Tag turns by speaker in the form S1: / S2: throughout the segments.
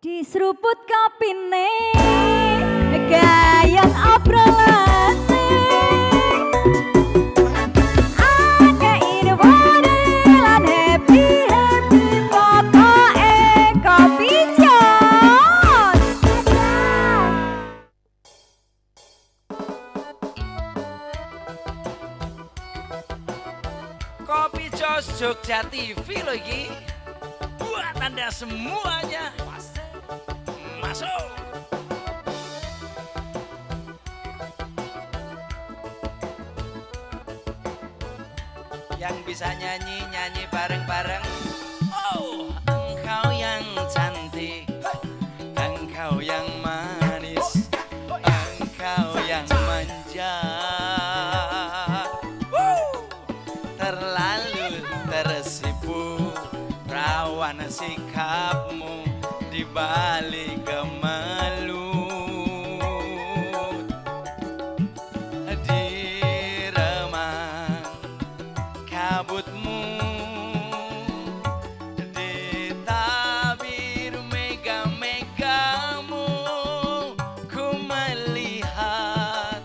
S1: Di seruput kopine gayang obrolane ada ide wae lan happy pokoke kopi jos.
S2: Kopi Jos Jogja TV loh iki. Buat Anda semuanya. Masuk. Yang bisa nyanyi bareng-bareng. Oh, engkau yang cantik. Engkau yang manis. Engkau yang manja. Terlalu tersipu rawan sikapmu di balik gemelut di remang kabutmu di tabir mega-megamu ku melihat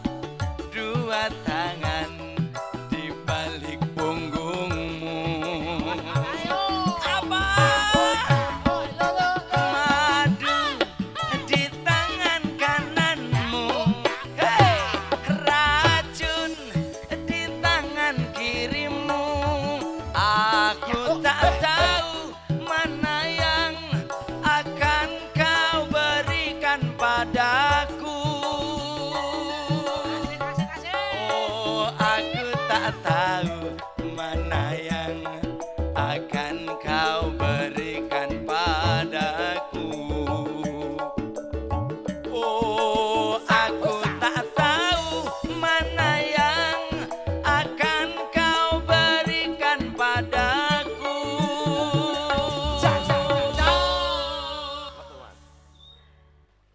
S2: dua tangan di balik punggungmu. Apa? Madu di tangan kananmu. Hei, racun di tangan kirimu. Aku tak tahu mana yang akan kau berikan padaku. Oh, aku tak tahu mana yang akan kau berikan padaku. Oh, aku tak tahu mana yang akan kau berikan padaku.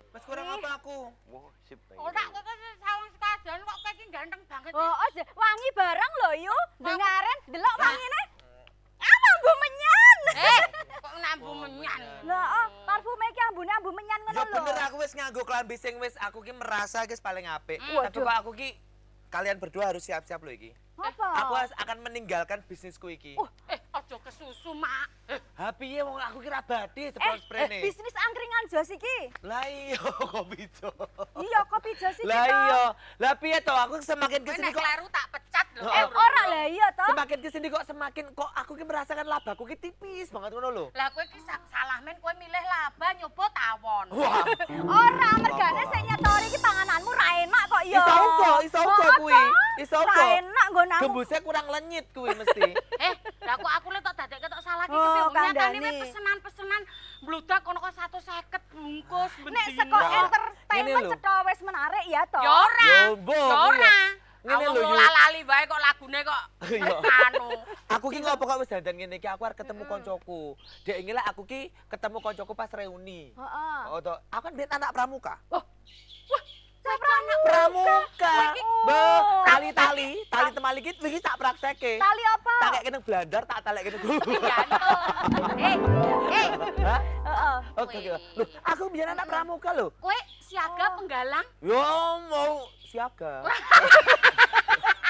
S3: Mas kurang apa aku?
S2: Wah, sip.
S4: Ora kok sawang sekajan kok kowe iki ganteng banget.
S1: Oh, wangi barang lho yu. Dengaren delok wangine. Ambu menyan.
S4: Kok nambu menyan.
S1: Lah, parfume iki ambune ambu menyan ngono
S3: Ya
S1: lho.
S3: bener aku wis nganggo klambi sing wis aku ki merasa guys paling apik. Tapi
S1: Waduh.
S3: kok aku ki kalian berdua harus siap-siap loh iki.
S1: Apa?
S3: Aku akan meninggalkan bisnisku iki.
S4: Aja kesusu, Mak.
S3: Ha piye wong aku kira badi cepet sprene.
S1: Bisnis angkringan jos iki.
S3: Lah iya kok bisa.
S1: Iya, kopi jos iki.
S3: Lah
S1: toh.
S3: iya. Lah piye to aku semakin
S4: Kowe
S3: kesini
S4: nek
S3: kok
S4: kleru tak pecat lho.
S1: Ora lah iya toh.
S3: semakin kesini kok semakin kok aku ki merasakan labaku ki tipis banget ngono lho.
S4: Lah kowe iki salah men kowe milih laba nyoba tawon.
S3: Wah.
S1: Ora mergane sing nyetori iki pangananmu ra enak kok ya.
S3: Iso uga kuwi. Iso
S1: Ra
S3: uga.
S1: enak nggonanmu.
S3: Gembusnya kurang lenyit kuwi mesti.
S4: Lah kok aku le tok dadek ketok salah iki
S1: Oh,
S4: kepiye
S1: kandhani.
S4: nyatane pesenan-pesenan bludak kono kok 150 bungkus
S1: Nek
S4: bendina.
S1: seko
S3: Ngene
S1: entertainment
S3: lho.
S1: cetha wis menarik ya toh.
S4: Ya ora.
S3: Yo, mbok,
S4: Ya ora.
S3: Ngene
S4: Aku
S3: lho, Yu.
S4: lali wae kok lagune kok
S3: Iya.
S4: anu.
S3: Aku ki ngopo kok wis dandan ngene iki aku arep ketemu koncoku. Dek ngene aku ki ketemu koncoku pas reuni.
S1: Heeh.
S3: Oh toh, aku kan biyen anak pramuka.
S1: Pramuka.
S3: Be, tali temali ki iki tak prakteke.
S1: Tali apa?
S3: Tak kayak kene blandar, tak talek kene. Hah?
S1: Heeh.
S3: Oke, oke. Loh, aku biyen anak pramuka lho.
S4: Kowe siaga penggalang?
S3: Yo mau siaga.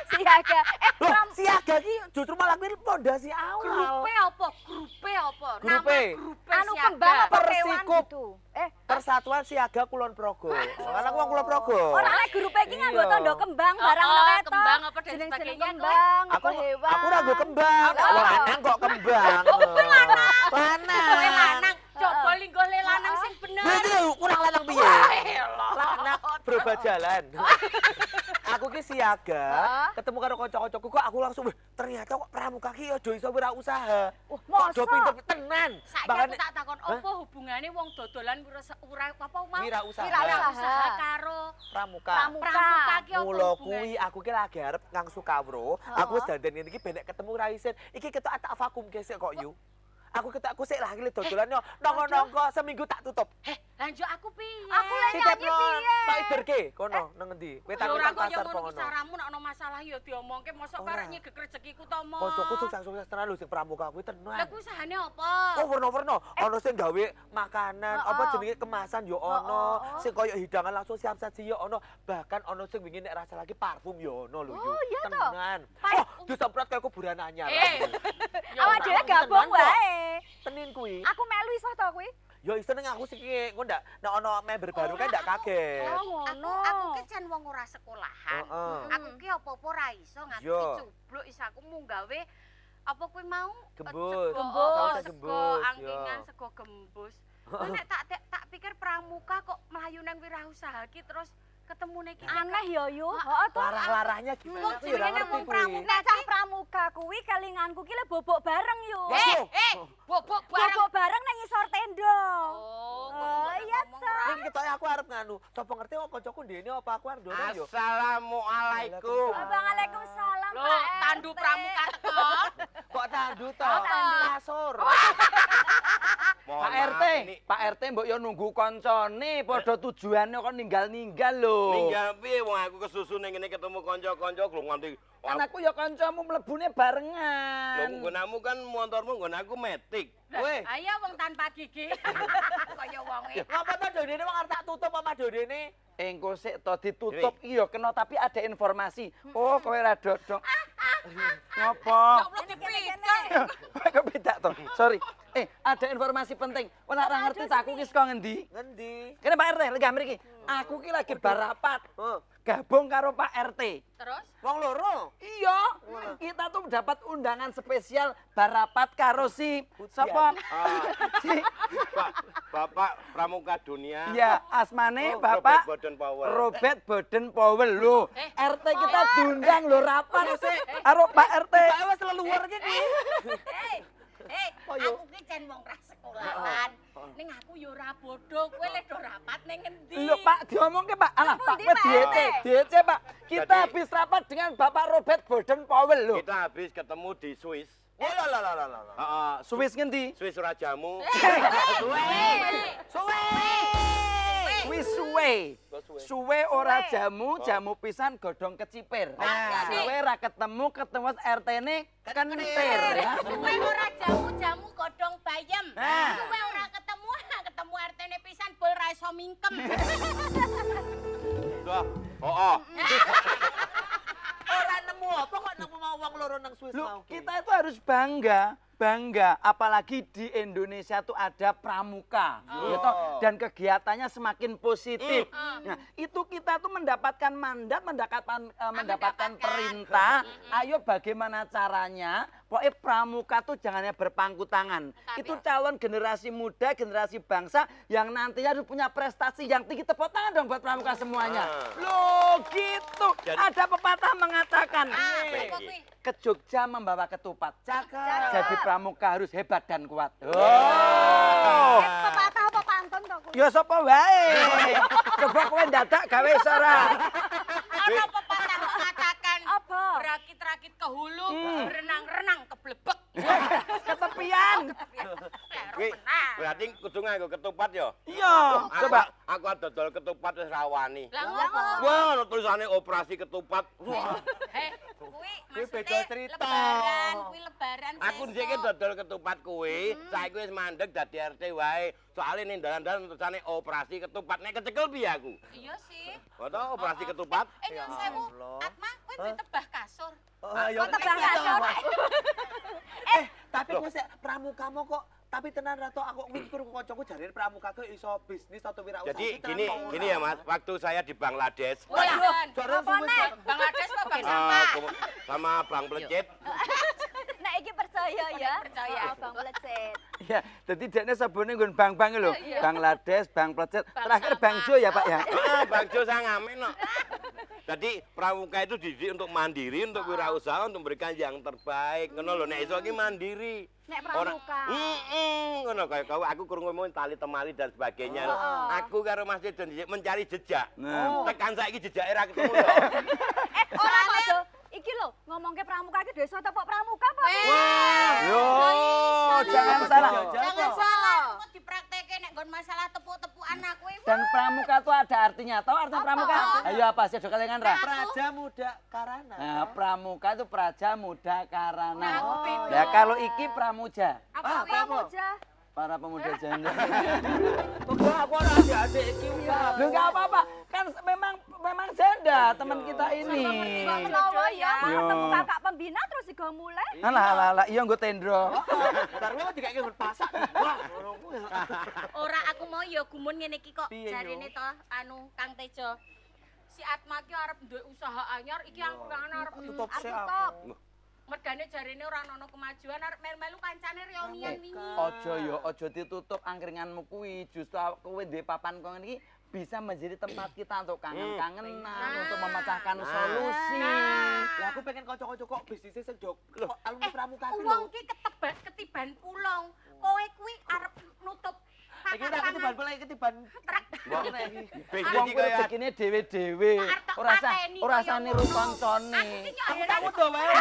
S1: Siaga.
S3: Loh, siaga ki justru malah kuwi pondasi awal.
S4: Grupe apa? Grupe apa?
S3: Grupe.
S4: Nama grupe
S1: Anu
S4: siaga.
S1: kembang apa kewan
S3: Persikup.
S1: gitu.
S3: Persatuan Siaga Kulon Progo. Karena aku wong Kulon Progo.
S1: Ora lek grupe iki nganggo
S3: Iya.
S1: tondo kembang barang
S4: Oh,
S1: ngono kae toh.
S4: kembang apa dan
S1: Jeneng-jeneng
S4: sebagainya,
S1: kembang,
S3: Aku
S1: apa hewan.
S3: aku ora nggo kembang.
S1: Oh.
S3: Lanang kok kembang. Lanang.
S4: Kowe lanang, coba linggo le lanang sing bener.
S3: Berarti lho kurang lanang piye?
S4: Wah, elah.
S3: Lanang berubah jalan. Aku ki siaga, ketemu karo kanca-kancaku kok aku langsung, "Wih, ternyata kok pramuka ki aja iso wirausaha." Kok do
S1: masa?
S3: pinter tenan.
S4: Saiki
S3: Bahkan
S4: aku tak takon apa hubungane wong dodolan ura apa mau?
S3: wirausaha
S4: Wirausaha karo
S3: pramuka.
S4: pramuka ki apa
S3: Mula
S4: hubungane?
S3: kuwi aku ki lagi arep ngangsu kawro, aku wis dandan ngene iki benek ketemu Raisen. Iki ketok tak vakum gesek kok yu. Aku ketok aku sik lah iki dodolan nongko-nongko seminggu tak tutup.
S4: Lah Lah njok aku piye?
S1: Aku lek nyanyi piye?
S3: Tak iderke kono nang endi? Kowe tak
S4: ora
S3: nang
S4: kok ya
S3: pasar
S4: ngono
S3: kono.
S4: ki caramu nek ana masalah ya diomongke mosok
S3: Ora.
S4: karek nyegek rezekiku to, Mo.
S3: Kancaku sukses tenan lho sing pramuka kuwi tenan.
S4: Lah kuwi usahane apa?
S3: Oh, warna-warna. Ono sing gawe makanan, apa
S1: Heeh.
S3: jenenge kemasan yo ono, sing koyo hidangan langsung siap saji yo ono, bahkan ono sing wingi nek rasa lagi parfum yo ono lho yo.
S1: Oh, iya toh?
S3: Tenan.
S1: Pas-
S3: Oh, disemprot kaya kuburan anyar.
S1: Awak dhewe gabung wae.
S3: Tenin kuwi.
S1: Aku melu iso to kuwi?
S3: Yo iso ning aku sing engko ndak nek ono member baru kan ndak kaget.
S1: Oh,
S4: Aku ki jan wong ora sekolahan.
S3: Heeh.
S4: Aku ki apa-apa ora iso nganti
S3: Yo.
S4: cubluk is aku mung gawe apa kuwi mau
S3: Gembus.
S4: Gembus,
S3: Sausnya
S4: sego
S3: gembus,
S4: angkingan,
S3: yo.
S4: sego gembus. Kuwi nek tak pikir pramuka kok mlayu nang wirausaha ki terus ketemune ki
S1: Aneh ya yu. Heeh to.
S3: Larah-larahnya gimana? Aku ya ora
S4: jenenge
S3: ngerti
S4: wong
S3: kuwi.
S4: pramuka.
S1: Nek cah pramuka kuwi kelinganku ki le bobok bareng yu.
S4: bobok bareng.
S1: Bobok bareng nang isor tenda.
S4: Oh,
S1: Oh, iya toh.
S3: Ning ketoke aku arep nganu, sapa ngerti kok kancaku ndene apa aku arep ndono yo.
S2: Assalamualaikum.
S1: Waalaikumsalam.
S4: Lho,
S1: Pak
S4: tandu
S1: RT.
S4: pramuka teko.
S3: Kok tandu to?
S1: Oh, tandu.
S3: Kasur.
S5: Pak RT, Pak RT mbok yo nunggu koncone padha tujuane kok ninggal-ninggal lho.
S2: Ninggal piye wong aku kesusu ning kene ketemu kanca-kanca lho nganti
S5: Kan aku ya kancamu mlebune barengan.
S2: lho nggonanmu kan motormu nggon aku metik.
S3: Weh,
S4: Ayo wong tanpa gigi. Kaya wonge.
S3: ngapa to dodene wong arep tak tutup apa dodene?
S5: Engko sik to ditutup iya kena tapi ada informasi. Oh, kowe ra dodong. Ngopo? Kok beda to? Sorry. Ada informasi penting. Ora ngerti tak aku ki saka ngendi?
S3: Ngendi?
S5: Kene Pak RT, lagi mriki. Aku ki lagi barapat.
S3: Heh,
S5: Gabung karo Pak RT.
S4: Terus
S3: wong loro.
S5: Iya, kita tuh dapat undangan spesial barapat karo si sapa? Si
S2: Bapak Pramuka Dunia.
S5: iya, asmane
S2: Oh,
S5: Bapak
S2: Robert Boden Powell.
S5: Robert Boden Powell lho. RT kita diundang lho rapat sih. Karo Pak RT.
S3: Pak wis leluhur iki kuwi.
S4: aku ki jan wong ra sekolahan. Ning aku yo ora bodho, kowe le do rapat ning endi?
S5: Lho Pak, diomongke Pak. Alah, Pak,
S1: Pundi,
S5: kowe
S1: Pak
S5: diece,
S1: RT?
S5: diece Pak. Kita
S2: Jadi-
S5: habis rapat dengan Bapak Robert Boden Powell lho.
S2: Kita habis ketemu di Swiss.
S3: Oh lah lah lah lah lah.
S2: Heeh,
S5: Swiss ngendi?
S2: Swiss Rajamu.
S5: Wis suwe.
S3: Kok suwe?
S5: Suwe ora jamu, jamu pisan godhong kecipir.
S3: Nah.
S5: Suwe ra ketemu RT-ne kentir ya.
S4: Kowe ora jamu-jamu godhong bayem.
S5: Nah.
S4: Kowe ora ketemu RT-ne pisan bol ra iso mingkem.
S2: Wah, oh.
S3: Ora nemu apa kok nemu mau wong loro nang Swiss
S5: Loh,
S3: mau. ki?
S5: kita itu harus bangga apalagi di Indonesia tuh ada pramuka gitu dan kegiatannya semakin positif. Nah, itu kita tuh mendapatkan mandat, mendapatkan perintah. Ayo bagaimana caranya? Pokoknya pramuka tuh jangan hanya berpangku tangan. Itu calon generasi muda, generasi bangsa yang nantinya harus punya prestasi yang tinggi. Tepuk tangan dong buat pramuka semuanya. Loh, gitu.
S2: Jadi-
S5: Ada pepatah mengatakan,
S4: Apa kuwi?
S5: ke Jogja membawa ketupat.
S3: Cakep.
S5: Jadi pramuka harus hebat dan kuat. Oh.
S1: Pepatah apa pantun to kuwi?
S5: Ya sapa wae. Coba kowe dadak gawe ora.
S4: Ana pepatah mengatakan
S1: Apa?
S4: berakit-rakit ke hulu, renang-renang ke blebek.
S5: Ketepian.
S2: Kuwi berarti kudu nganggo ketupat ya.
S5: Iya, coba.
S2: Aku dodol ketupat wis rawani.
S4: Lah ngopo?
S2: Wah, ono tulisane operasi ketupat. Wah,
S4: Kuwi
S3: Kuwi beda
S4: maksudnya
S3: cerita.
S4: lebaran, kuwi lebaran.
S2: aku
S4: sesuk.
S2: ndek dodol ketupat kuwi, saiki wis mandeg dadi RT wae. Soale ning dalan-dalan tulisane operasi ketupat. Nek kecekel piye aku?
S4: Iya sih.
S2: Foto operasi ketupat.
S4: Nyun sewu,
S3: Allah.
S4: Atma, kowe duwe tebah kasur.
S3: Oh, ayo.
S1: Kok tebang kasur?
S3: Tapi kok sik pramukamu kok tapi tenan rato aku mikir kancaku jarene pramuka ku iso bisnis atau wirausaha.
S2: Jadi
S3: Tenan
S2: gini,
S3: kok ora.
S2: gini ya Mas, waktu saya di Bangladesh,
S4: Waduh,
S3: Jarene
S1: Apa
S3: Swiss
S1: nek?
S3: kok.
S4: Bangladesh apa bang sampah?
S2: sama Bang Plecet.
S1: Nek iki percaya ya.
S4: Percaya.
S1: Abang Plecet.
S5: Ya, jadi dekne sabune nggon bang-bang lho.
S4: Iya.
S5: Bangladesh, Bang Plecet, terakhir
S4: Sama.
S5: Bang Jo ya, Pak ya.
S2: Bang Jo saya ngamen no. Jadi pramuka itu dididik untuk mandiri, untuk wirausaha, untuk memberikan yang terbaik. Ngono lho, nek iso ki mandiri.
S1: Nek pramuka.
S2: Ngono kaya kau aku krungu ngomong tali temali dan sebagainya. Aku karo Mas Cidon mencari jejak.
S5: Nah.
S2: Tekan saiki jejake ra ketemu lho.
S1: Ora padha. Iki lho, ngomongke pramuka iki desa tepuk pramuka apa?
S5: Yo, jangan salah.
S4: Jangan salah. Kok dipraktekke nek nggon masalah tepuk-tepukan aku iku.
S5: Dan pramuka itu ada artinya. Tahu arti pramuka? Ayo apa sih ada kalian Ra?
S3: Praja Muda Karana.
S5: Nah, pramuka itu praja muda karana.
S4: Nah, aku bingung.
S5: Ya kalau iki pramuja,
S1: Pramuja.
S5: para pemuda janda.
S3: Enggak, aku ora adik-adik iki ya.
S5: Lu enggak apa-apa. Kan memang janda teman kita ini.
S1: Gak menawa ya,
S5: Yo.
S1: ketemu kakak pembina terus juga mulai.
S5: Alah, iya nggo tendro.
S3: Ntar kowe dikake nggon pasak. Wah, ngono kuwi.
S4: Ora aku mau ya gumun ngene iki kok.
S3: Piye,
S4: Jarine
S3: Yo?
S4: to anu Kang Tejo. Si Atma ki arep duwe usaha anyar, iki aku kangen arep
S3: Tutup sih
S1: Tutup.
S3: aku.
S4: Mergane jarine ora ono kemajuan arep melu-melu kancane reunian wingi.
S5: Ojo ditutup angkringanmu kuwi. Justru kowe duwe papan kok ngene iki bisa menjadi tempat kita untuk kangen-kangenan, untuk memecahkan solusi.
S3: Lah aku pengen kanca-kanca kok bisnisnya sing kok alumni pramuka ki lho.
S4: Wong ki ketiban pulong. Kowe kuwi arep nutup
S3: Iki ora ketiban pula iki ketiban.
S5: Wong kuwi rezekine dhewe-dhewe. Ora usah niru kancane.
S3: Kamu do wae.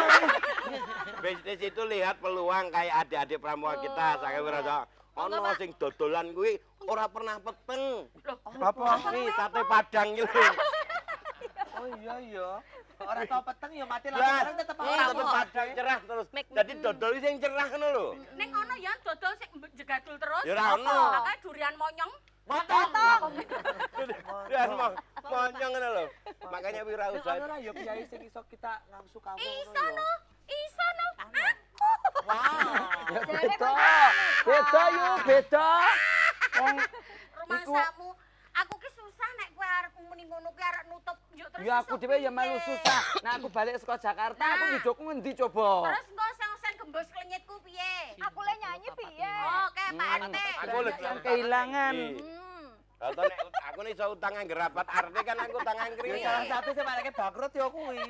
S2: Bisnis itu lihat peluang kayak adik-adik pramuka kita. Saya ngerasa ono sing dodolan kuwi ora pernah peteng.
S5: Apa?
S2: Iki sate padang iki lho.
S3: Oh iya. Ora tau peteng ya mati
S2: Lah,
S3: langsung tetep
S2: sate padang cerah terus. Jadi dodol iki sing cerah ngono lho.
S4: Ning ono ya dodol sing jegadul terus.
S2: Ya ora ono.
S4: Makanya durian monyong.
S2: Dan monyong ngono lho. Makanya wirausaha.
S3: Ora ya piye sing iso kita ngangsu kamu
S4: Iso no. Aku.
S5: Ya beda beda. Wong
S4: Rumahsamu. Aku ki susah nek kowe arep muni ngono kuwi arep nutup njuk terus.
S5: ya aku dhewe ya melu susah. Nah aku balik saka Jakarta, aku njujukku ngendi coba?
S4: Terus engko sing gembos klenyitku piye?
S1: Aku le nyanyi piye?
S4: Oke, Pak RT.
S2: Aku lho
S5: Yang kehilangan.
S2: Atau nek aku nih iso utang nganggo rapat arti kan aku utang angkring.
S3: Salah satu sing mareke bangkrut ya kuwi.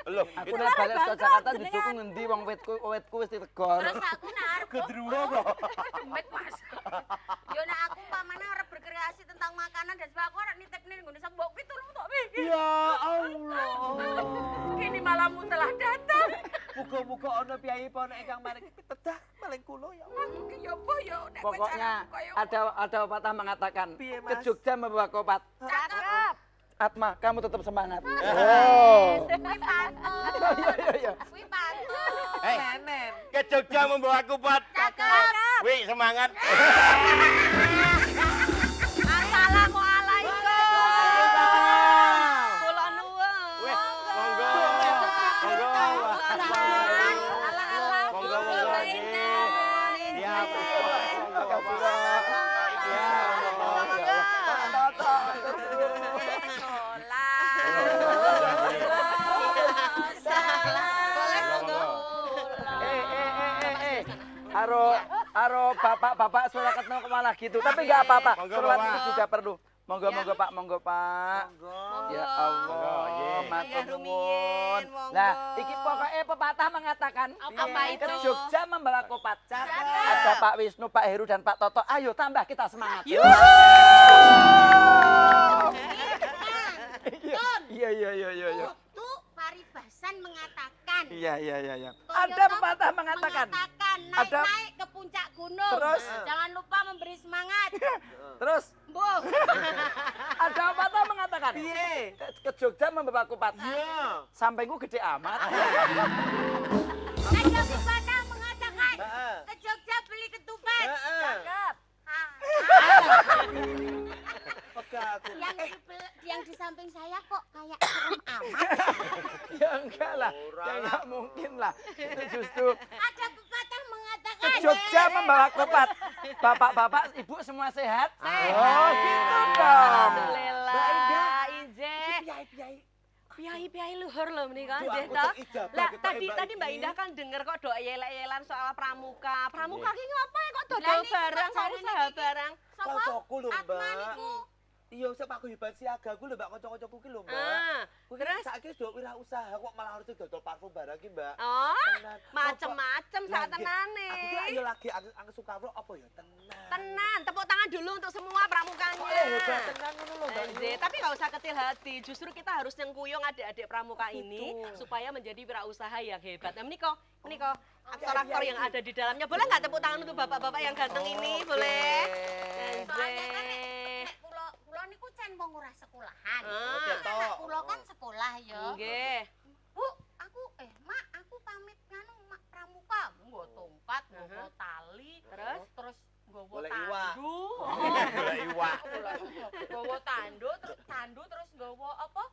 S2: Lho,
S5: Aku nek balik saka Jakarta njujukku ngendi wong wetku wis ditegor.
S4: Terus aku nek arep
S3: Gedruwo kok.
S4: demit Mas. Yo nek aku pamane arep berkreasi tentang makanan dan sebagainya aku arep nitipne ngene sembok kuwi tolong tok mikir.
S3: Ya Allah.
S4: Kini malammu telah datang.
S3: Muga-muga ana piyai pon ingkang maring tedah maling kula ya Allah.
S4: Aku ki yo apa yo nek
S5: Pokoknya ada pepatah mengatakan
S3: Piye,
S5: ke
S3: Mas?
S5: Jogja membawa kopat.
S1: Cakep.
S5: Atma, kamu tetap semangat.
S4: Kuwi pantun.
S5: Iya.
S4: Kuwi pantun.
S3: Nenen.
S2: ke Jogja membawa kupat.
S4: Cakep.
S2: Wih, semangat.
S4: Assalamualaikum.
S1: Kula nuwun.
S2: Wih, monggo. Monggo. Monggo, monggo. Siap. Monggo, Pak. Ya, monggo.
S5: Aro bapak-bapak suara ketemu malah gitu. Tapi nggak apa-apa.
S2: Monggo,
S5: Surat
S2: Bapak.
S5: itu juga perlu. Monggo Pak, monggo Pak. Ya Allah, matur nuwun. Nah, iki pokoknya pepatah mengatakan
S4: Apa itu?
S5: ke Jogja membawa kopat. Ada Pak Wisnu, Pak Heru dan Pak Toto. Ayo tambah kita semangat. Iya.
S4: Itu paribasan mengatakan.
S5: Iya. Ada pepatah mengatakan. Ada-
S4: Naik ke puncak gunung.
S5: Terus?
S4: Jangan lupa memberi semangat.
S5: Terus
S4: Mbuh.
S5: ada pepatah mengatakan.
S3: Piye?
S5: Ke Jogja membawa kopat.
S3: Iya.
S5: Sampaiku gede amat.
S4: Ada pepatah mengatakan.
S3: Heeh.
S4: Ke Jogja beli ketupat.
S1: Cakep.
S3: Pegah aku.
S4: Yang di samping saya kok kayak serem amat.
S5: Ya enggak lah. Ya enggak mungkin lah. Itu justru
S4: Ada pepatah mengatakan.
S5: ke Jogja membawa kopat. Bapak-bapak, ibu semua sehat? Oh, gitu dong.
S1: Alhamdulillah. Ije.
S3: Piye?
S1: Piai luhur loh menika
S3: Duh,
S1: nggih
S3: aku
S1: to.
S3: tak ijabah
S1: Lah
S3: ketok
S1: tadi
S3: Mbak
S1: tadi Mbak
S3: iki.
S1: Indah kan denger kok doa yelek-yelan soal pramuka. Pramuka
S2: Iya.
S1: ki ngapa ya kok
S4: Lah,
S1: dodol
S4: ini
S1: barang,
S4: kok
S1: kok
S4: jarine
S1: usaha
S4: iki?
S1: barang.
S4: Sapa?
S3: Kancaku lho,
S4: Atma
S3: Mbak.
S4: niku.
S3: Iya, sing aku hebat siagaku lho, Mbak, kanca-kancaku ki lho, Mbak.
S1: Ah,
S3: Kuwi
S1: terus?
S3: saiki wis wirausaha kok malah harus dodol parfum barang ki, Mbak.
S1: Oh,
S3: Tenan.
S1: macem-macem
S3: Lah,
S1: saat
S3: nggih.
S1: tenane.
S3: Aku ki ayo lagi angsu kawro apa ya tenan.
S1: Tenan, tepuk tangan dulu untuk semua pramukanya.
S3: Oh, hebat tenan ngono lho, Mbak.
S6: Tapi nggak usah kecil hati. Justru kita harus nyengkuyung adik-adik pramuka ini supaya menjadi wirausaha yang hebat. Nah, meniko aktor-aktor yang ada di dalamnya. Boleh nggak tepuk tangan untuk bapak-bapak yang ganteng ini? Boleh.
S4: Soalnya kan nek kula niku cen wong ora sekolahan. Anak kula kan sekolah ya.
S6: Nggih.
S4: Bu, Mak, aku pamit nganu Mak pramuka. Nggo tongkat, nggo tali, terus nggowo tandu.
S2: Golek iwak.
S4: Nggowo tandu, terus nggowo apa?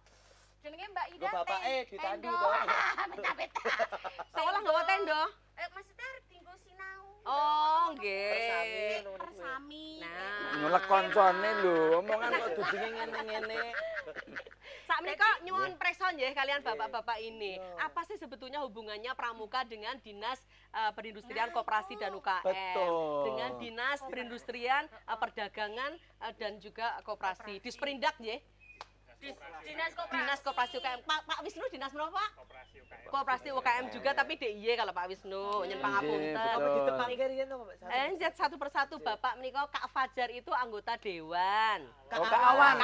S4: Jenenge Mbak Ida.
S3: Bapak ditandu to.
S4: Beta-beta.
S6: Sekolah nggawa tenda.
S4: Maksudnya arep dinggo sinau.
S6: Oh, nggih.
S4: Persami.
S6: Nah,
S5: Nyulek koncone lho, omongan kok dudine ngene-ngene.
S6: sakmenika nyuwun priksa nggih kalian bapak-bapak ini. Apa sih sebetulnya hubungannya pramuka dengan Dinas Perindustrian Koperasi dan UKM?
S5: Betul.
S6: Dengan Dinas Perindustrian Perdagangan dan juga Koperasi. Disperindak nggih? Dinas Koperasi UKM. Pak Wisnu dinas berapa, Pak? Koperasi UKM juga, tapi DIY kalau Pak Wisnu. Nyen pangapunten.
S3: Apa ditepang kirian to, Mbak?
S6: Enjet satu persatu Bapak menika Kak Fajar itu anggota dewan.
S5: Kak Awan.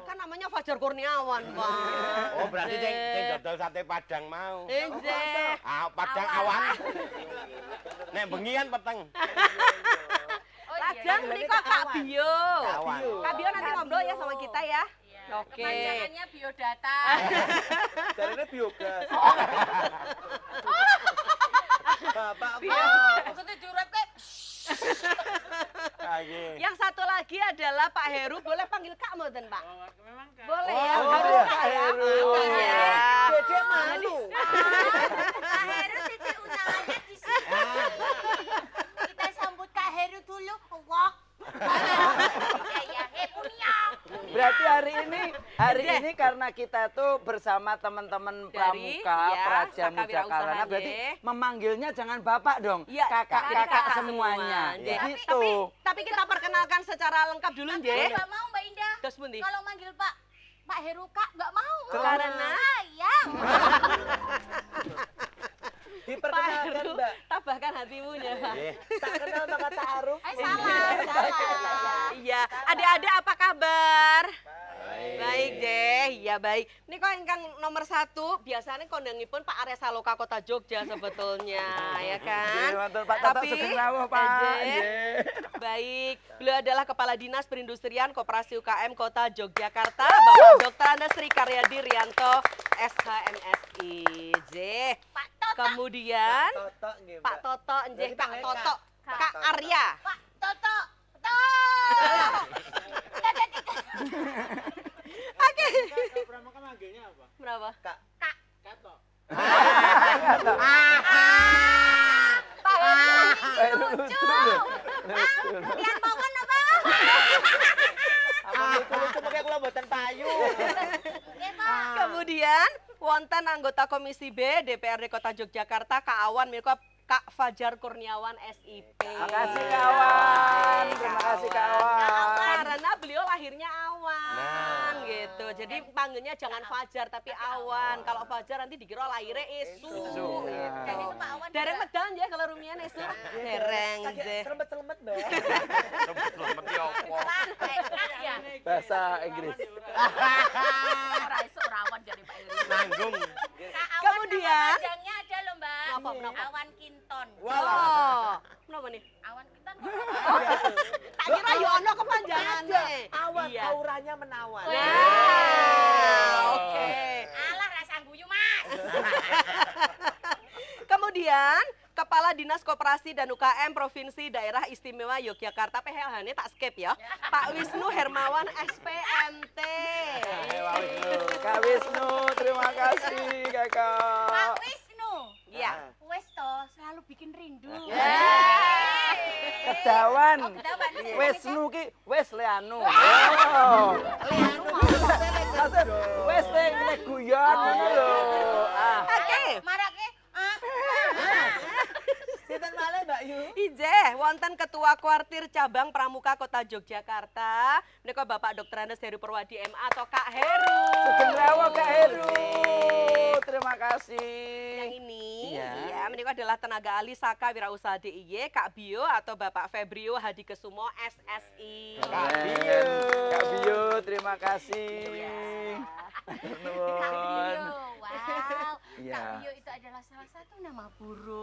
S6: Kan namanya Fajar Kurniawan, Pak.
S2: Oh, berarti sing dodol sate Padang mau.
S6: Enjet.
S2: Padang awan. Nek bengi kan peteng.
S6: Lajeng menika Kak Bio.
S2: Kawan.
S6: Kak Bio nanti ngobrol ya sama kita ya. Oke.
S4: Panjangannya biodata.
S3: Jarene biogas. Bapak
S4: Maksudnya diurepke.
S6: Yang satu lagi adalah Pak Heru. Boleh panggil Kak mboten, Pak?
S7: Memang Kak.
S6: Boleh ya,
S5: Oh,
S6: harus
S5: iya,
S6: Kak
S5: Kak
S6: ya.
S5: Heru.
S6: Iya.
S3: Dede malu.
S4: Kak Heru titik undangannya di sini. Kita sambut Kak Heru dulu. Wok. Ya, Punya.
S5: Berarti hari ini karena kita tuh bersama teman-teman
S6: Dari,
S5: pramuka,
S6: ya,
S5: Praja
S6: Saka
S5: Muda
S6: Wirausaha,
S5: Karana, berarti
S6: nggih.
S5: memanggilnya jangan bapak dong,
S6: Iya,
S5: kakak-kakak
S6: kakak
S5: semuanya.
S6: semua, nggih.
S5: Gitu.
S6: Tapi kita perkenalkan secara lengkap dulu, nggih.
S4: Nggak mau Mbak Indah.
S6: Terus pundi?
S4: Kalau manggil Pak Heru Kak nggak mau.
S6: Karena
S4: sayang.
S3: Diperkenalkan,
S6: Pak Heru,
S3: Mbak.
S6: tabahkan hatimu ya, Pak.
S3: Tak kenal maka ta'aruf.
S4: Salah.
S6: Iya, adik-adik apa kabar? Baik deh, iya baik. Ini kok ingkang nomor 1, biasanya kondangipun Pak Arya Saloka Kota Jogja sebetulnya, ya kan?
S5: Nggih, wonten Pak Tatak Sugeng Rawuh, Pak.
S6: Nggih.
S5: Nggih.
S6: Baik, beliau adalah Kepala Dinas Perindustrian Koperasi UKM Kota Yogyakarta, Bapak Dr. Andes Sri Karyadi Rianto, SHMSI. J.
S4: Pak Toto.
S6: Kemudian
S3: Totok nggih, Mbak.
S6: Pak Toto,
S3: Berarti
S6: Kak
S3: panggil
S6: Toto,
S3: Kak.
S6: Kak Arya.
S4: Pak Toto.
S6: Oke.
S7: Kak Pramuka manggilnya apa?
S6: Berapa?
S7: Kato.
S4: Pak Heru
S5: Lucu.
S4: kalian mau kan apa?
S3: Apa lucu-lucu pakai kula mboten payu.
S4: Nggih, Pak.
S6: Kemudian wonten anggota Komisi B DPRD Kota Yogyakarta Kak Awan Milko Kak Fajar Kurniawan SIP.
S5: Makasih kawan. Terima kasih kawan.
S6: Karena beliau lahirnya Awan gitu. Jadi panggilnya jangan Fajar tapi Awan. Kalau Fajar nanti dikira lahirnya Esu.
S4: Dan itu Pak Awan.
S6: Dereng medan ya kalau rumian Esu. Dereng
S3: Kaki
S6: je.
S3: selemet-selemet, Mbak.
S2: Selamat ya opo.
S4: Ya.
S5: Bahasa Inggris.
S4: Ora iso rawan jadi Pak Heru.
S2: Nanggung.
S6: Kemudian
S4: Panjangnya ada loh, Mbak.
S6: Kenapa?
S4: Awan Kinton.
S6: oh, kenapa nih?
S4: Awan Kinton.
S6: Tak kira yo ono kepanjangannya.
S3: Awan
S6: Iya.
S3: auranya menawan.
S6: Nah, oke.
S4: Alah rasa guyu, Mas.
S6: Kemudian Kepala Dinas Koperasi dan UKM Provinsi Daerah Istimewa Yogyakarta PHN tak skip ya. Pak Wisnu Hermawan SPMT.
S5: Kak Wisnu, terima kasih
S4: Pak
S5: kakak.
S4: Wisnu.
S6: Iya.
S4: Wes toh selalu bikin rindu.
S5: Kedawan.
S4: Oh, kedawan.
S5: Wisnu ki Wesleanu. Oh. Wes nek guyon ngono lho. Ah.
S6: Oke.
S4: Marake.
S3: Sinten malih, Mbak Yu?
S6: Ijeh, wonten Ketua Kuartir Cabang Pramuka Kota Yogyakarta. Menika Bapak Dr. Andes Heru Perwadi MA atau Kak Heru.
S5: Sugeng Rawuh Kak Heru. Terima kasih.
S6: Yang ini,
S5: Iya.
S6: ya, menika adalah tenaga ahli Saka Wirausaha DIY, Kak Bio atau Bapak Febrio Hadi Kesumo SSI.
S5: Kak Bio. Terima kasih.
S4: Kak Bio, wow.
S5: Iya.
S4: Kak Bio itu adalah salah satu nama burung.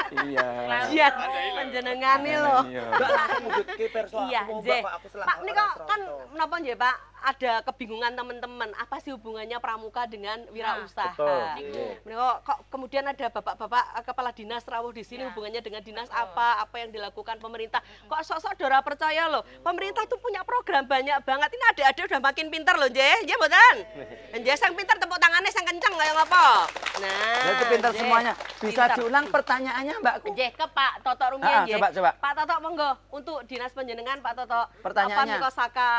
S5: Iya.
S6: Jian, panjenengane lho.
S3: Mbak langsung mudut ke perso
S6: Iya,
S3: aku mau
S6: Nggih.
S3: Mbak, aku selak.
S6: Pak, ini kok kan menapa nggih, Pak? Ada kebingungan teman-teman. Apa sih hubungannya pramuka dengan wirausaha?
S5: Betul.
S6: Menika kok kemudian ada bapak-bapak kepala dinas rawuh di sini hubungannya dengan dinas apa yang dilakukan pemerintah. Kok sok-sok dora percaya loh. Pemerintah tuh punya program banyak banget. Ini adik-adik udah makin pintar loh, nggih. Nggih mboten? Nggih, sang pintar tepuk tangannya sang kenceng kaya ngapa? Nah,
S5: Itu pintar
S6: nggih.
S5: semuanya. Bisa
S6: Pintar.
S5: diulang pertanyaannya, Mbakku?
S6: Nggih, ke Pak Toto rumiyin nggih.
S5: Coba.
S6: Pak Toto monggo untuk dinas panjenengan Pak Toto.
S5: Pertanyaannya.
S6: Apa nika saka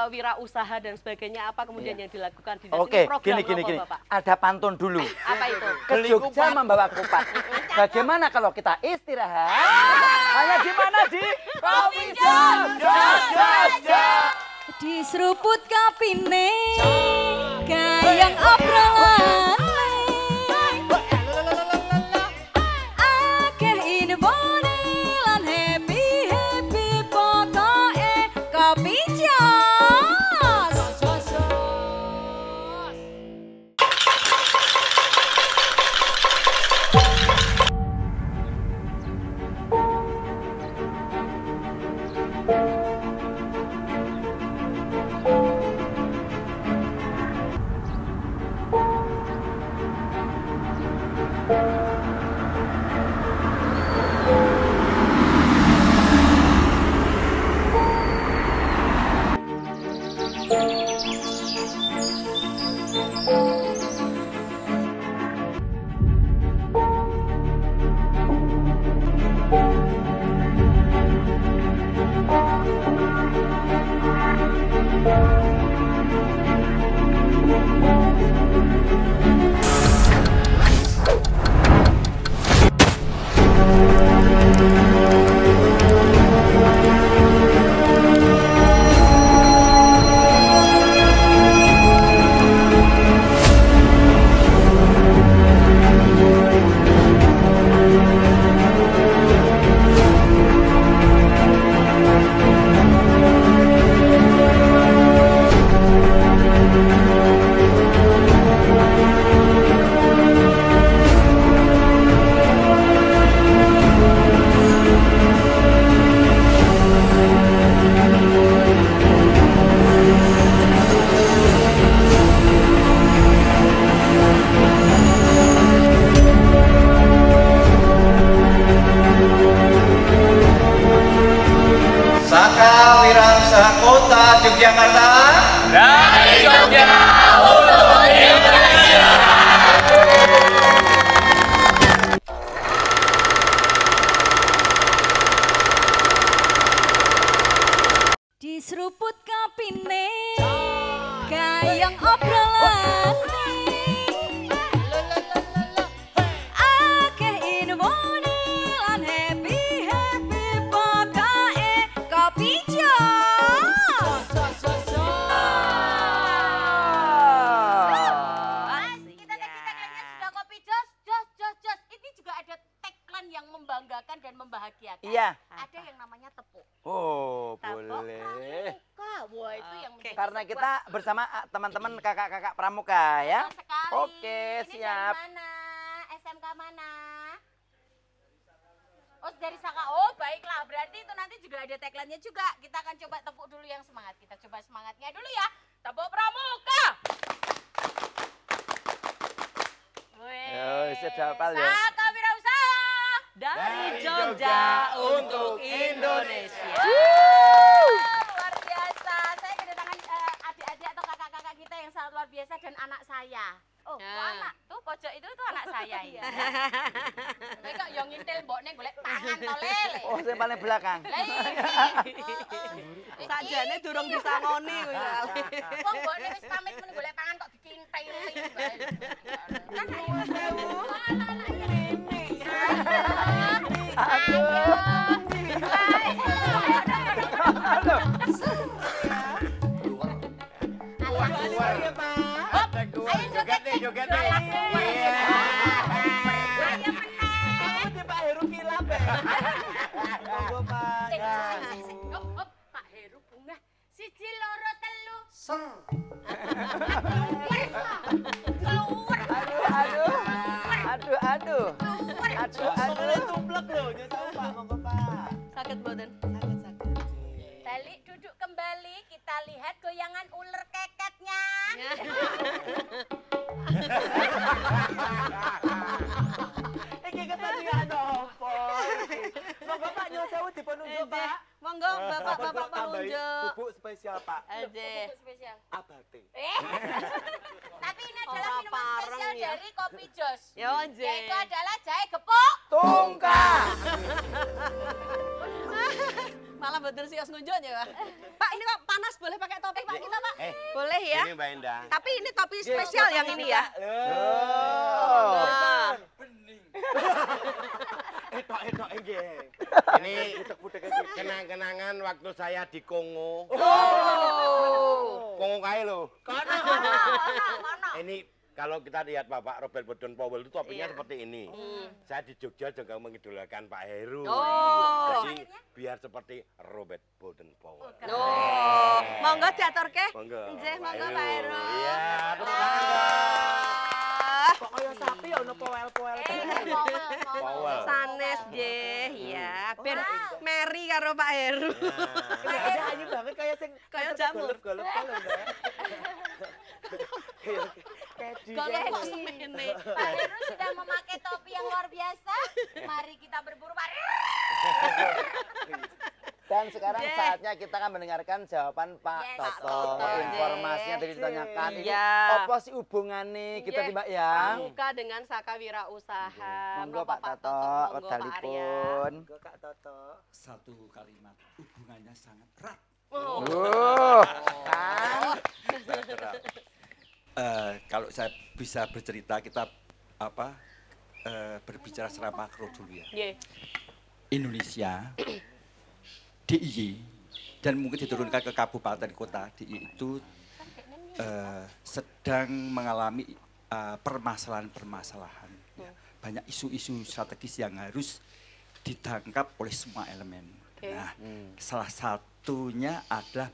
S6: wirausaha dan sebagainya apa kemudian yang dilakukan di dinas
S5: Oke,
S6: ini program
S5: gini.
S6: apa, Bapak?
S5: Ada pantun dulu.
S6: Apa itu?
S5: Ke Jogja membawa kupat. Bagaimana kalau kita istirahat? Hanya di mana? Di Coffee Shop.
S1: Di seruput kapine gayang obrolan akeh infone lan happy pokoke kopi jos.
S8: Saka Wirausaha Kota Yogyakarta. Dari Jogja untuk Indonesia.
S1: Di seruput kapine gayang obrolan akeh infone lan happy pokoke kopi jos.
S4: Tagline-nya sudah kopi jos. Ini juga ada tagline yang membanggakan dan membahagiakan.
S5: Iya.
S4: Ada yang namanya tepuk.
S5: Oh,
S4: Tepuk
S5: boleh.
S4: pramuka. Wah, itu yang menjadi
S5: Karena
S4: sebuah
S5: kita bersama teman-teman kakak-kakak pramuka ya.
S4: betul sekali.
S5: Oke,
S4: Ini
S5: siap.
S4: dari mana? SMK mana? Oh, dari Saka. Oh, baiklah. Berarti itu nanti juga ada tagline-nya juga. Kita akan coba tepuk dulu yang semangat. Kita coba semangatnya dulu ya. Tepuk pramuka.
S5: Yo, sudah hafal ya.
S4: Saka Wirausaha.
S6: Dari Jogja untuk Indonesia.
S4: Luar biasa. Saya kedatangan adik-adik atau kakak-kakak kita yang sangat luar biasa dan anak saya. Oh,
S6: Ya.
S4: kok anak tuh pojok itu tuh anak saya ya. Kowe kok yo ngintil mbokne golek pangan to lele.
S5: Oh, saya paling belakang.
S4: Lah iya.
S6: Sakjane durung disangoni kuwi.
S4: Wong mbokne wis pamit men golek pangan kok dikintili bae. Kan ayo sewu. Anak-anak ngene.
S2: Joget nih.
S4: Ayo menang.
S3: Pak Heru kilap ya. Monggo Pak.
S4: Pak Heru bunga. Siji loro telu.
S8: Ser.
S4: Keluar.
S5: Aduh.
S3: Boleh tumplek lho, nyesel Pak, monggo Pak.
S6: Sakit mboten?
S3: Sakit.
S4: Balik duduk kembali, kita lihat goyangan ular keketnya.
S3: Iki ketandingan apa? Monggo Pak nyuwun sewu dipun unjuk Pak.
S6: Monggo Bapak
S3: Tambahi
S6: penunjuk.
S3: bubuk spesial Pak.
S6: Aje.
S4: Spesial.
S3: Abate.
S4: Tapi ini adalah
S6: Ora
S4: minuman
S6: pareng
S4: spesial
S6: ya.
S4: dari Kopi Jos.
S6: Yo Aje.
S4: Yaitu adalah jahe gepuk.
S5: Tungkah.
S6: Malah bener sih ngunjuk ya, Pak. Pak, ini Pak panas, boleh pakai topi Pak kita, Pak? Boleh ya.
S2: Ini Mbak Endah.
S6: Tapi ini topi spesial yang ini ya.
S5: Oh.
S6: Nah.
S3: Etok nggih.
S2: Ini kenang-kenangan waktu saya di Kongo. Kongo kae lho.
S4: Mana?
S2: Ini kalau kita lihat Bapak Robert Baden Powell itu topinya
S6: Iya.
S2: seperti ini. Saya di Jogja juga mengidolakan Pak Heru.
S6: Oh.
S2: Jadi biar seperti Robert Baden Powell.
S6: Oh, monggo diaturke.
S2: Monggo.
S6: Nggih, monggo Pak Heru.
S2: Iya, terus
S3: Kok kaya sapi ya ono powel-powel.
S2: Powell.
S6: Sanes nggih, ya. Ben Mary karo Pak Heru.
S3: Ini ayu banget kayak sing
S6: Kayak jamur.
S3: golep-golep lho, Mbak.
S6: Golek kok semene.
S4: Pak Heru sudah memakai topi yang luar biasa. Mari kita berburu Pak Heru.
S5: Dan sekarang saatnya kita akan mendengarkan jawaban Pak
S4: Yes,
S5: Toto.
S6: Pak Toto,
S5: Informasinya
S6: yes.
S5: tadi ditanyakan. Ini
S6: Iya.
S5: apa sih hubungannya kita
S6: Nggih,
S5: nih Mbak ya?
S6: Pramuka dengan Saka Wirausaha.
S5: Monggo
S6: Menapa
S5: Pak Toto,
S6: monggo Pak Arya.
S5: wedalipun.
S3: Monggo Kak Toto.
S9: Satu kalimat, hubungannya sangat erat.
S5: Kan?
S9: Kalau saya bisa bercerita, kita berbicara secara makro dulu ya.
S6: Nggih.
S9: Indonesia, DIY, dan mungkin diturunkan ke kabupaten kota, DIY itu sedang mengalami permasalahan-permasalahan. Ya. Banyak isu-isu strategis yang harus ditangkap oleh semua elemen.
S6: Okay.
S9: Nah, salah satunya adalah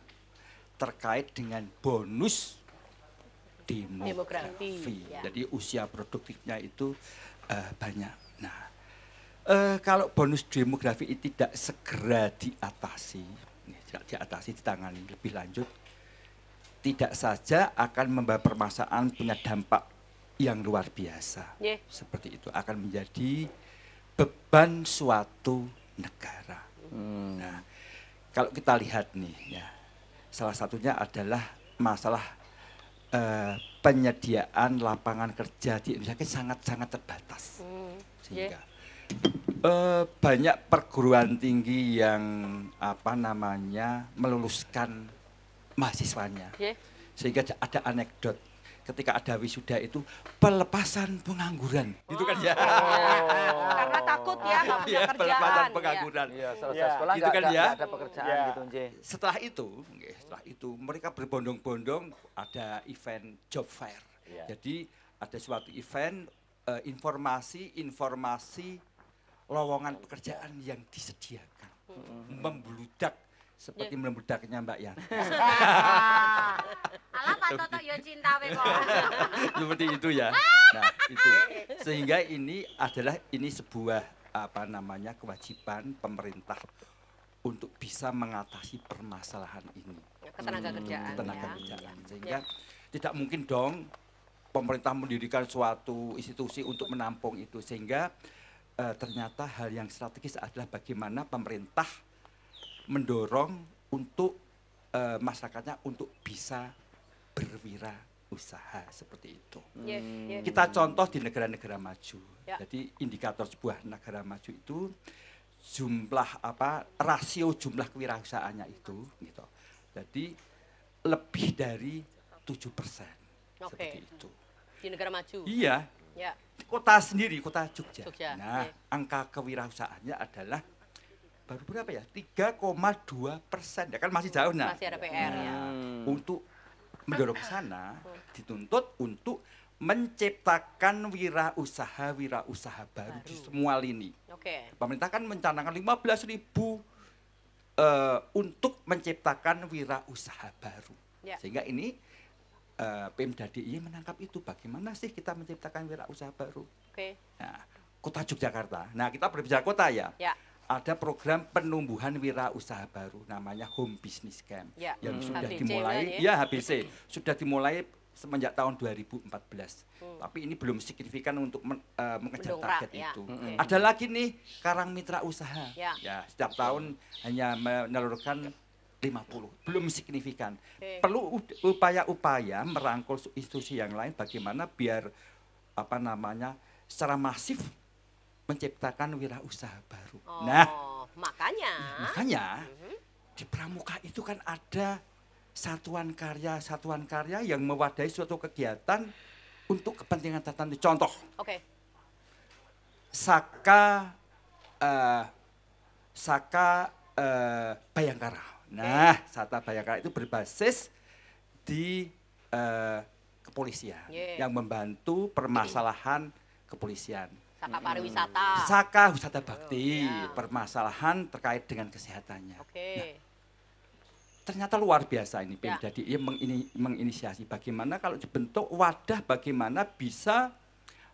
S9: terkait dengan bonus demografi.
S6: Ya.
S9: Jadi usia produktifnya itu banyak. Nah, kalau bonus demografi itu tidak segera diatasi, ditangani lebih lanjut, tidak saja akan membawa permasalahan punya dampak yang luar biasa.
S6: Yeah.
S9: Seperti itu akan menjadi beban suatu negara. Nah, kalau kita lihat nih, ya, salah satunya adalah masalah penyediaan lapangan kerja di Indonesia sangat-sangat terbatas, sehingga banyak perguruan tinggi yang meluluskan mahasiswanya, sehingga ada anekdot ketika ada wisuda itu pelepasan pengangguran, gitu kan ya?
S6: Karena takut ya nggak punya kerjaan.
S9: Pelepasan pengangguran.
S5: Iya, selesai sekolah
S9: gitu kan ya?
S5: nggak ada pekerjaan gitu, Nje.
S9: Setelah itu mereka berbondong-bondong ada event job fair. Jadi ada suatu event informasi lowongan pekerjaan yang disediakan, membludak seperti membeludaknya Mbak Yan.
S4: Alah Pak Toto yo cinta we kok.
S9: Seperti itu ya. Nah, itu. Sehingga ini sebuah kewajiban pemerintah untuk bisa mengatasi permasalahan ini.
S6: Ketenagakerjaan.
S9: Ketenagakerjaan. Sehingga tidak mungkin dong pemerintah mendirikan suatu institusi untuk menampung itu, sehingga ternyata hal yang strategis adalah bagaimana pemerintah mendorong untuk masyarakatnya untuk bisa berwirausaha seperti itu. Kita contoh di negara-negara maju. Jadi indikator sebuah negara maju itu rasio jumlah kewirausahaannya itu gitu. Jadi lebih dari 7%. Seperti itu.
S6: Di negara maju.
S9: Iya.
S6: Ya.
S9: Kota sendiri, kota Jogja.
S6: ya.
S9: Nah, angka kewirausahaannya adalah baru berapa ya? 3,2%. Ya kan masih jauh. Nah,
S6: masih ada PR ya.
S9: Untuk mendorong ke sana dituntut untuk menciptakan wirausaha baru di semua lini.
S6: Oke.
S9: Pemerintah kan mencanangkan 15.000 untuk menciptakan wirausaha baru.
S6: Ya.
S9: Sehingga ini Pemda DIY menangkap itu, bagaimana sih kita menciptakan wirausaha baru.
S6: Oke.
S9: Nah, Kota Yogyakarta. Nah, kita berbicara kota ya.
S6: Ya.
S9: Ada program penumbuhan wirausaha baru namanya Home Business Camp
S6: Ya.
S9: yang sudah
S6: HBC
S9: dimulai
S6: ya.
S9: HBC sudah dimulai semenjak tahun 2014. Tapi ini belum signifikan untuk mengejar
S6: Mendongkrak,
S9: target
S6: ya.
S9: itu.
S6: Oke.
S9: Ada lagi nih Karang Mitra Usaha.
S6: Ya.
S9: Ya, setiap tahun hanya menelurkan 50, belum signifikan.
S6: Oke.
S9: Perlu upaya-upaya merangkul institusi yang lain bagaimana biar secara masif menciptakan wirausaha baru.
S6: Oh,
S9: Nah,
S6: makanya
S9: di Pramuka itu kan ada satuan karya yang mewadahi suatu kegiatan untuk kepentingan tertentu. Contoh,
S6: oke.
S9: Saka Bayangkara. Nah, Saka Bayangkara itu berbasis di kepolisian
S6: Yeah.
S9: yang membantu permasalahan kepolisian.
S6: Saka pariwisata.
S9: Saka Wisata Bakti,
S6: ya.
S9: permasalahan terkait dengan kesehatannya.
S6: Oke.
S9: Ternyata luar biasa ini
S6: Ya.
S9: Pemda DIY menginisiasi bagaimana kalau dibentuk wadah bagaimana bisa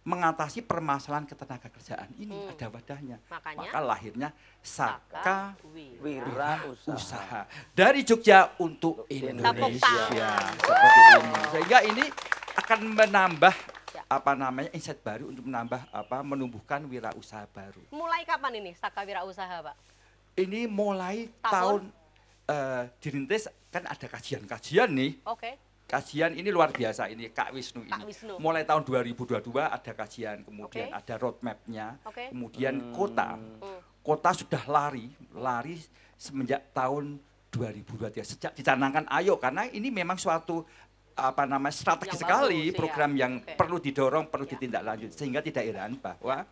S9: mengatasi permasalahan ketenagakerjaan ini, ada wadahnya.
S6: Makanya?
S9: Maka lahirnya Saka
S5: Wirausaha.
S9: Usaha dari Jogja untuk
S6: Tepuk
S9: Indonesia.
S6: tangan.
S9: Seperti ini. Sehingga ini akan menambah
S6: Ya.
S9: insight baru untuk menumbuhkan wirausaha baru.
S6: Mulai kapan ini Saka Wirausaha, Pak?
S9: Ini mulai
S6: Tahun?
S9: tahun dirintis kan ada kajian-kajian nih.
S6: Oke.
S9: Kajian ini luar biasa ini Kak Wisnu ini.
S6: Kak Wisnu.
S9: Mulai tahun 2022 ada kajian, kemudian
S6: Oke.
S9: ada roadmap-nya,
S6: Oke.
S9: kemudian kota sudah lari semenjak tahun 2023 sejak dicanangkan ayo karena ini memang suatu strategi
S6: Yang
S9: sekali
S6: bagus,
S9: program
S6: ya.
S9: yang
S6: Oke.
S9: perlu didorong, perlu
S6: Ya.
S9: ditindaklanjuti sehingga tidak heran bahwa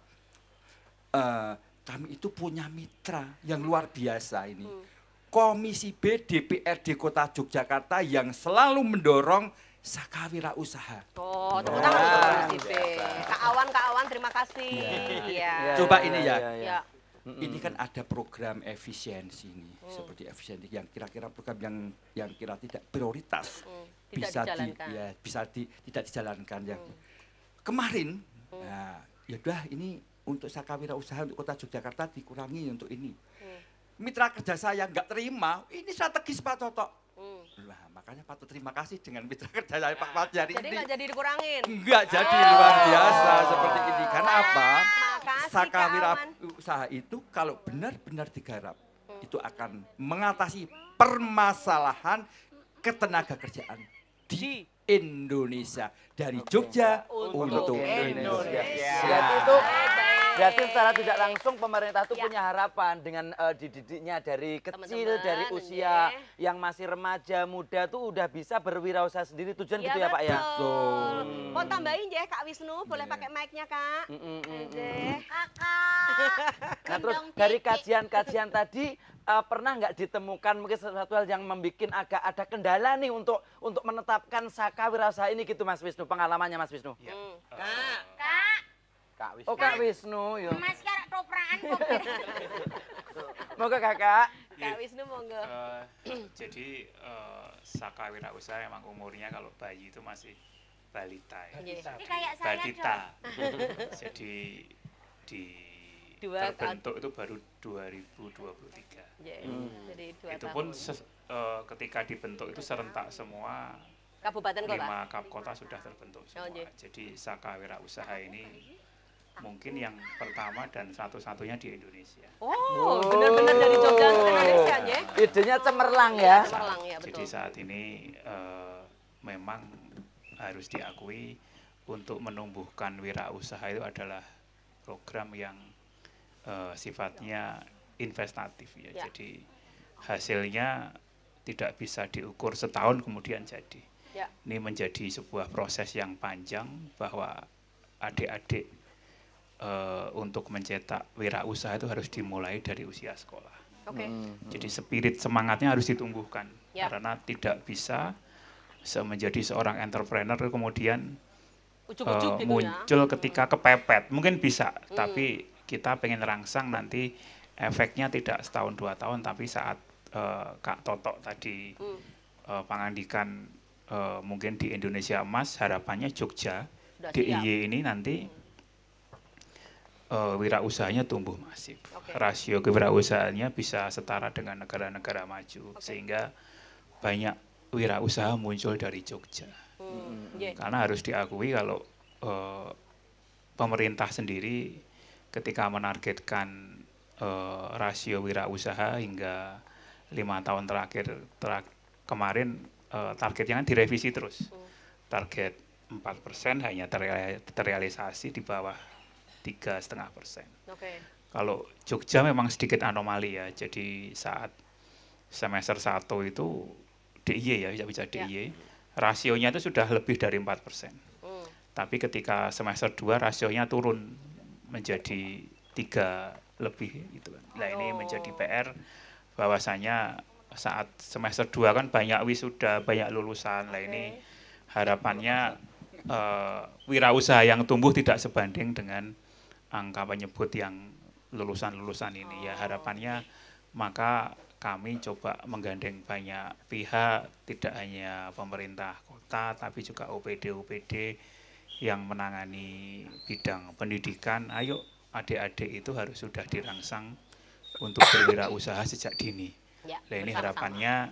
S9: kami itu punya mitra yang luar biasa ini. Komisi B DPRD Kota Yogyakarta yang selalu mendorong Saka Wirausaha.
S6: Oh, tepuk tangan untuk Komisi B. Kak Awan, terima kasih. Iya.
S9: Coba ini ya.
S6: Ya.
S9: Ini kan ada program efisiensi nih, seperti efisiensi yang kira-kira program yang kira tidak prioritas
S6: Tidak dijalankan.
S9: tidak dijalankan ya. Kemarin, nah, ya udah ini untuk Saka Wirausaha untuk Kota Yogyakarta dikurangi untuk ini. Mitra kerja saya nggak terima, ini strategis Pak Toto. Nah, makanya patut terima kasih dengan mitra kerja saya Pak Fajar
S6: Jadi
S9: ini.
S6: nggak jadi dikurangin.
S9: Enggak jadi luar biasa seperti ini. Karena apa?
S6: Makasih,
S9: Saka
S6: Kak Awan.
S9: Wirausaha itu kalau benar-benar digarap, itu akan mengatasi permasalahan ketenagakerjaan di Indonesia. Dari Jogja untuk Indonesia.
S5: Berarti itu berarti secara tidak langsung pemerintah itu punya harapan dengan dididiknya dari kecil,
S6: Teman-teman,
S5: dari usia yang masih remaja, muda tuh udah bisa berwirausaha sendiri. Tujuan gitu ya Pak ya?
S6: Betul. Mau tambahin ya Kak Wisnu, boleh pakai mic-nya Kak. Nggih.
S5: Nah terus dari kajian-kajian tadi pernah nggak ditemukan mungkin sesuatu hal yang membuat agak ada kendala nih untuk menetapkan Saka Wirausaha ini gitu Mas Wisnu, pengalamannya Mas Wisnu?
S1: Kak,
S5: Oh Kak Wisnu, yo.
S1: Mas kira toprakan kok.
S5: Moga Kakak.
S6: Kak Wisnu monggo.
S7: Jadi Saka Wirausaha emang umurnya kalau bayi itu masih balita ya.
S6: Nggih.
S1: Ini kayak saya
S7: Balita. Jadi terbentuk itu baru 2023.
S6: Jadi 2
S7: Itu
S6: tahun.
S7: pun ketika dibentuk itu serentak semua
S6: Kabupaten Kota.
S7: 5 kap kota sudah terbentuk semua.
S6: nggih.
S7: Jadi Saka Wirausaha ini mungkin yang pertama dan satu-satunya di Indonesia.
S6: Oh, benar-benar dari Jogja ke Indonesia ya.
S5: Idenya cemerlang ya.
S6: Cemerlang ya,
S7: Jadi
S6: betul.
S7: saat ini memang harus diakui untuk menumbuhkan wirausaha itu adalah program yang sifatnya investatif ya.
S6: Ya.
S7: Jadi hasilnya tidak bisa diukur setahun kemudian jadi.
S6: Ya.
S7: Ini menjadi sebuah proses yang panjang bahwa adik-adik untuk mencetak wirausaha itu harus dimulai dari usia sekolah.
S6: Oke.
S7: Jadi spirit semangatnya harus ditumbuhkan
S6: Ya.
S7: karena tidak bisa menjadi seorang entrepreneur kemudian
S6: Ujuk-ujuk gitu ya.
S7: muncul ketika kepepet. Mungkin bisa, tapi kita pengen rangsang nanti efeknya tidak setahun 2 tahun, tapi saat Kak Toto tadi pangandikan mungkin di Indonesia Emas, harapannya Jogja DIY ini nanti wirausahanya tumbuh masif. Rasio kewirausahaannya bisa setara dengan negara-negara maju, sehingga banyak wirausaha muncul dari Jogja. Karena harus diakui kalau pemerintah sendiri ketika menargetkan rasio wirausaha hingga 5 tahun terakhir kemarin targetnya kan direvisi terus. Target 4% hanya terrealisasi di bawah 3,5%. Kalau Jogja memang sedikit anomali ya. Jadi saat semester 1 itu DIY ya, bisa DIY. Rasionya itu sudah lebih dari 4%. Tapi ketika semester 2 rasionya turun menjadi 3 lebih gitu kan. Nah, ini menjadi PR bahwasanya saat semester 2 kan banyak wisuda, banyak lulusan. Nah, ini harapannya wirausaha yang tumbuh tidak sebanding dengan angka penyebut yang lulusan-lulusan ini. Ya harapannya maka kami coba menggandeng banyak pihak, tidak hanya pemerintah kota tapi juga OPD-OPD yang menangani bidang pendidikan. Ayo adik-adik itu harus sudah dirangsang untuk berwirausaha sejak dini. Nah, ini harapannya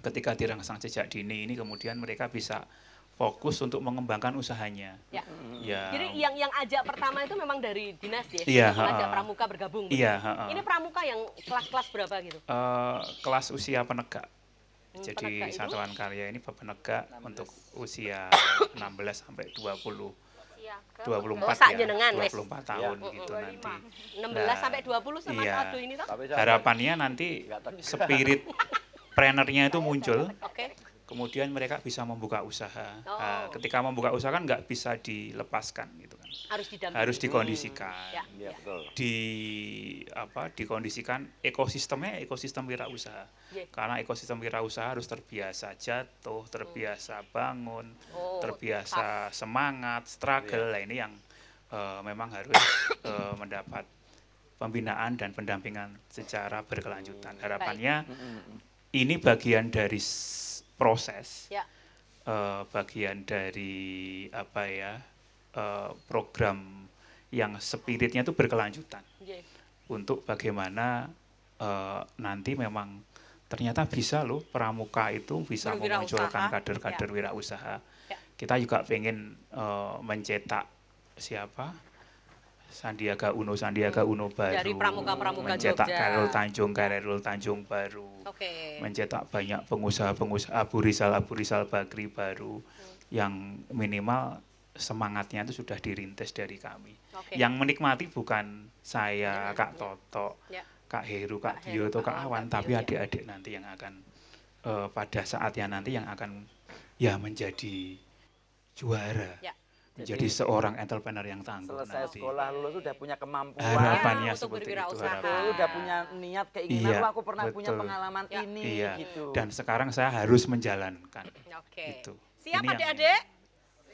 S7: ketika dirangsang sejak dini ini kemudian mereka bisa fokus untuk mengembangkan usahanya. Ya.
S6: Jadi yang ajak pertama itu memang dari dinas ya?
S7: Iya,
S6: ajak pramuka bergabung.
S7: Iya.
S6: Ini pramuka yang kelas-kelas berapa gitu?
S7: Kelas usia penegak. Jadi
S6: penegak
S7: Satuan Karya ini penegak untuk usia 16 sampai 24 ya, 24 tahun gitu nanti.
S6: 16 sampai 20 sama satu ini toh?
S7: Harapannya nanti spirit plannernya itu muncul. Kemudian mereka bisa membuka usaha. Ketika membuka usaha kan nggak bisa dilepaskan gitu kan. Harus dikondisikan. Dikondisikan ekosistemnya ekosistem wirausaha. Karena ekosistem wirausaha harus terbiasa jatuh, terbiasa bangun, terbiasa semangat, struggle. Nah, ini yang memang harus mendapat pembinaan dan pendampingan secara berkelanjutan. Harapannya ini bagian dari proses, bagian dari program yang spiritnya itu berkelanjutan untuk bagaimana nanti memang ternyata bisa loh pramuka itu bisa memunculkan kader-kader wirausaha. Kita juga pengen mencetak siapa? Sandiaga Uno baru,
S6: dari pramuka-pramuka
S7: mencetak
S6: Jogja.
S7: Kairul Tanjung baru, mencetak banyak pengusaha Abu Rizal Bakri baru, yang minimal semangatnya itu sudah dirintis dari kami. Yang menikmati bukan saya, Kak Toto, Kak Heru, Kak Dio, atau Kak Awan, tapi adik-adik nanti yang akan pada saatnya nanti yang akan menjadi juara. Jadi seorang entrepreneur yang tangguh
S5: selesai
S7: nanti.
S5: Sekolah lulus sudah punya kemampuan
S7: Harapannya seperti itu
S5: sudah punya niat keinginan aku pernah punya pengalaman ini gitu.
S7: Dan sekarang saya harus menjalankan itu.
S6: Siap adik-adik?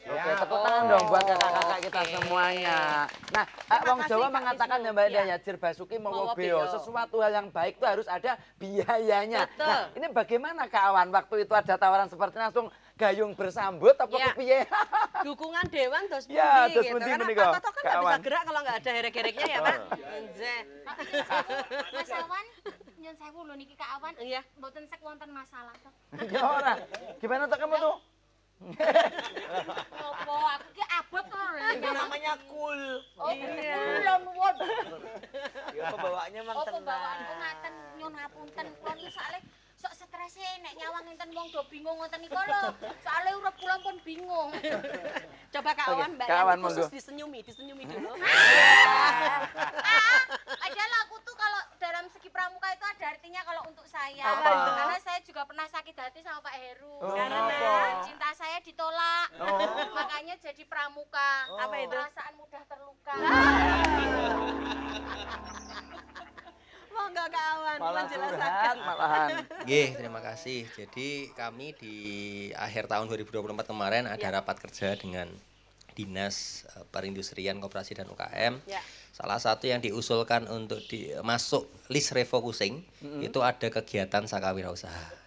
S5: Oke, tepuk tangan dong buat kakak-kakak kita semuanya. Nah, Wong Jawa mengatakan ya Mbak Daya, Jir Basuki mau beo. Sesuatu hal yang baik itu harus ada biayanya. Nah, ini bagaimana Kak Awan waktu itu ada tawaran seperti langsung gayung bersambut apa kepiye?
S6: Dukungan Dewan dos pundi
S5: gitu.
S6: Karena Pak Toto kan nggak bisa gerak kalau nggak ada herek-hereknya ya Pak.
S4: Mas Awan, nyon sewu lho niki Kak Awan. Mboten sek wonten masalah to.
S5: Ya ora. Gimana tuh kamu tuh?
S4: Opo aku ki abot to.
S3: Itu namanya cool.
S4: Kula nuwun.
S3: Ya pembawaannya mang tenang.
S4: Pembawaanku ngaten nyun ngapunten. Kula niku soalé sok strese nek nyawang enten wong do bingung ngoten niku lho. Soalé urip kula pun bingung.
S6: Coba Kak Awan, Mbak
S5: Awan,
S6: khusus disenyumi dulu.
S4: Adalah aku tuh kalau dalam segi pramuka itu ada artinya kalau untuk saya. Karena saya juga pernah sakit hati sama Pak Heru. Karena cinta saya ditolak. Makanya jadi pramuka. Apa itu? Perasaan mudah terluka.
S6: Monggo Kak Awan
S5: menjelaskan malahan.
S10: Nggih, terima kasih. Jadi kami di akhir tahun 2024 kemarin ada rapat kerja dengan Dinas Perindustrian, Koperasi dan UKM.
S6: Ya.
S10: Salah satu yang diusulkan untuk masuk list refocusing itu ada kegiatan sakawirausaha.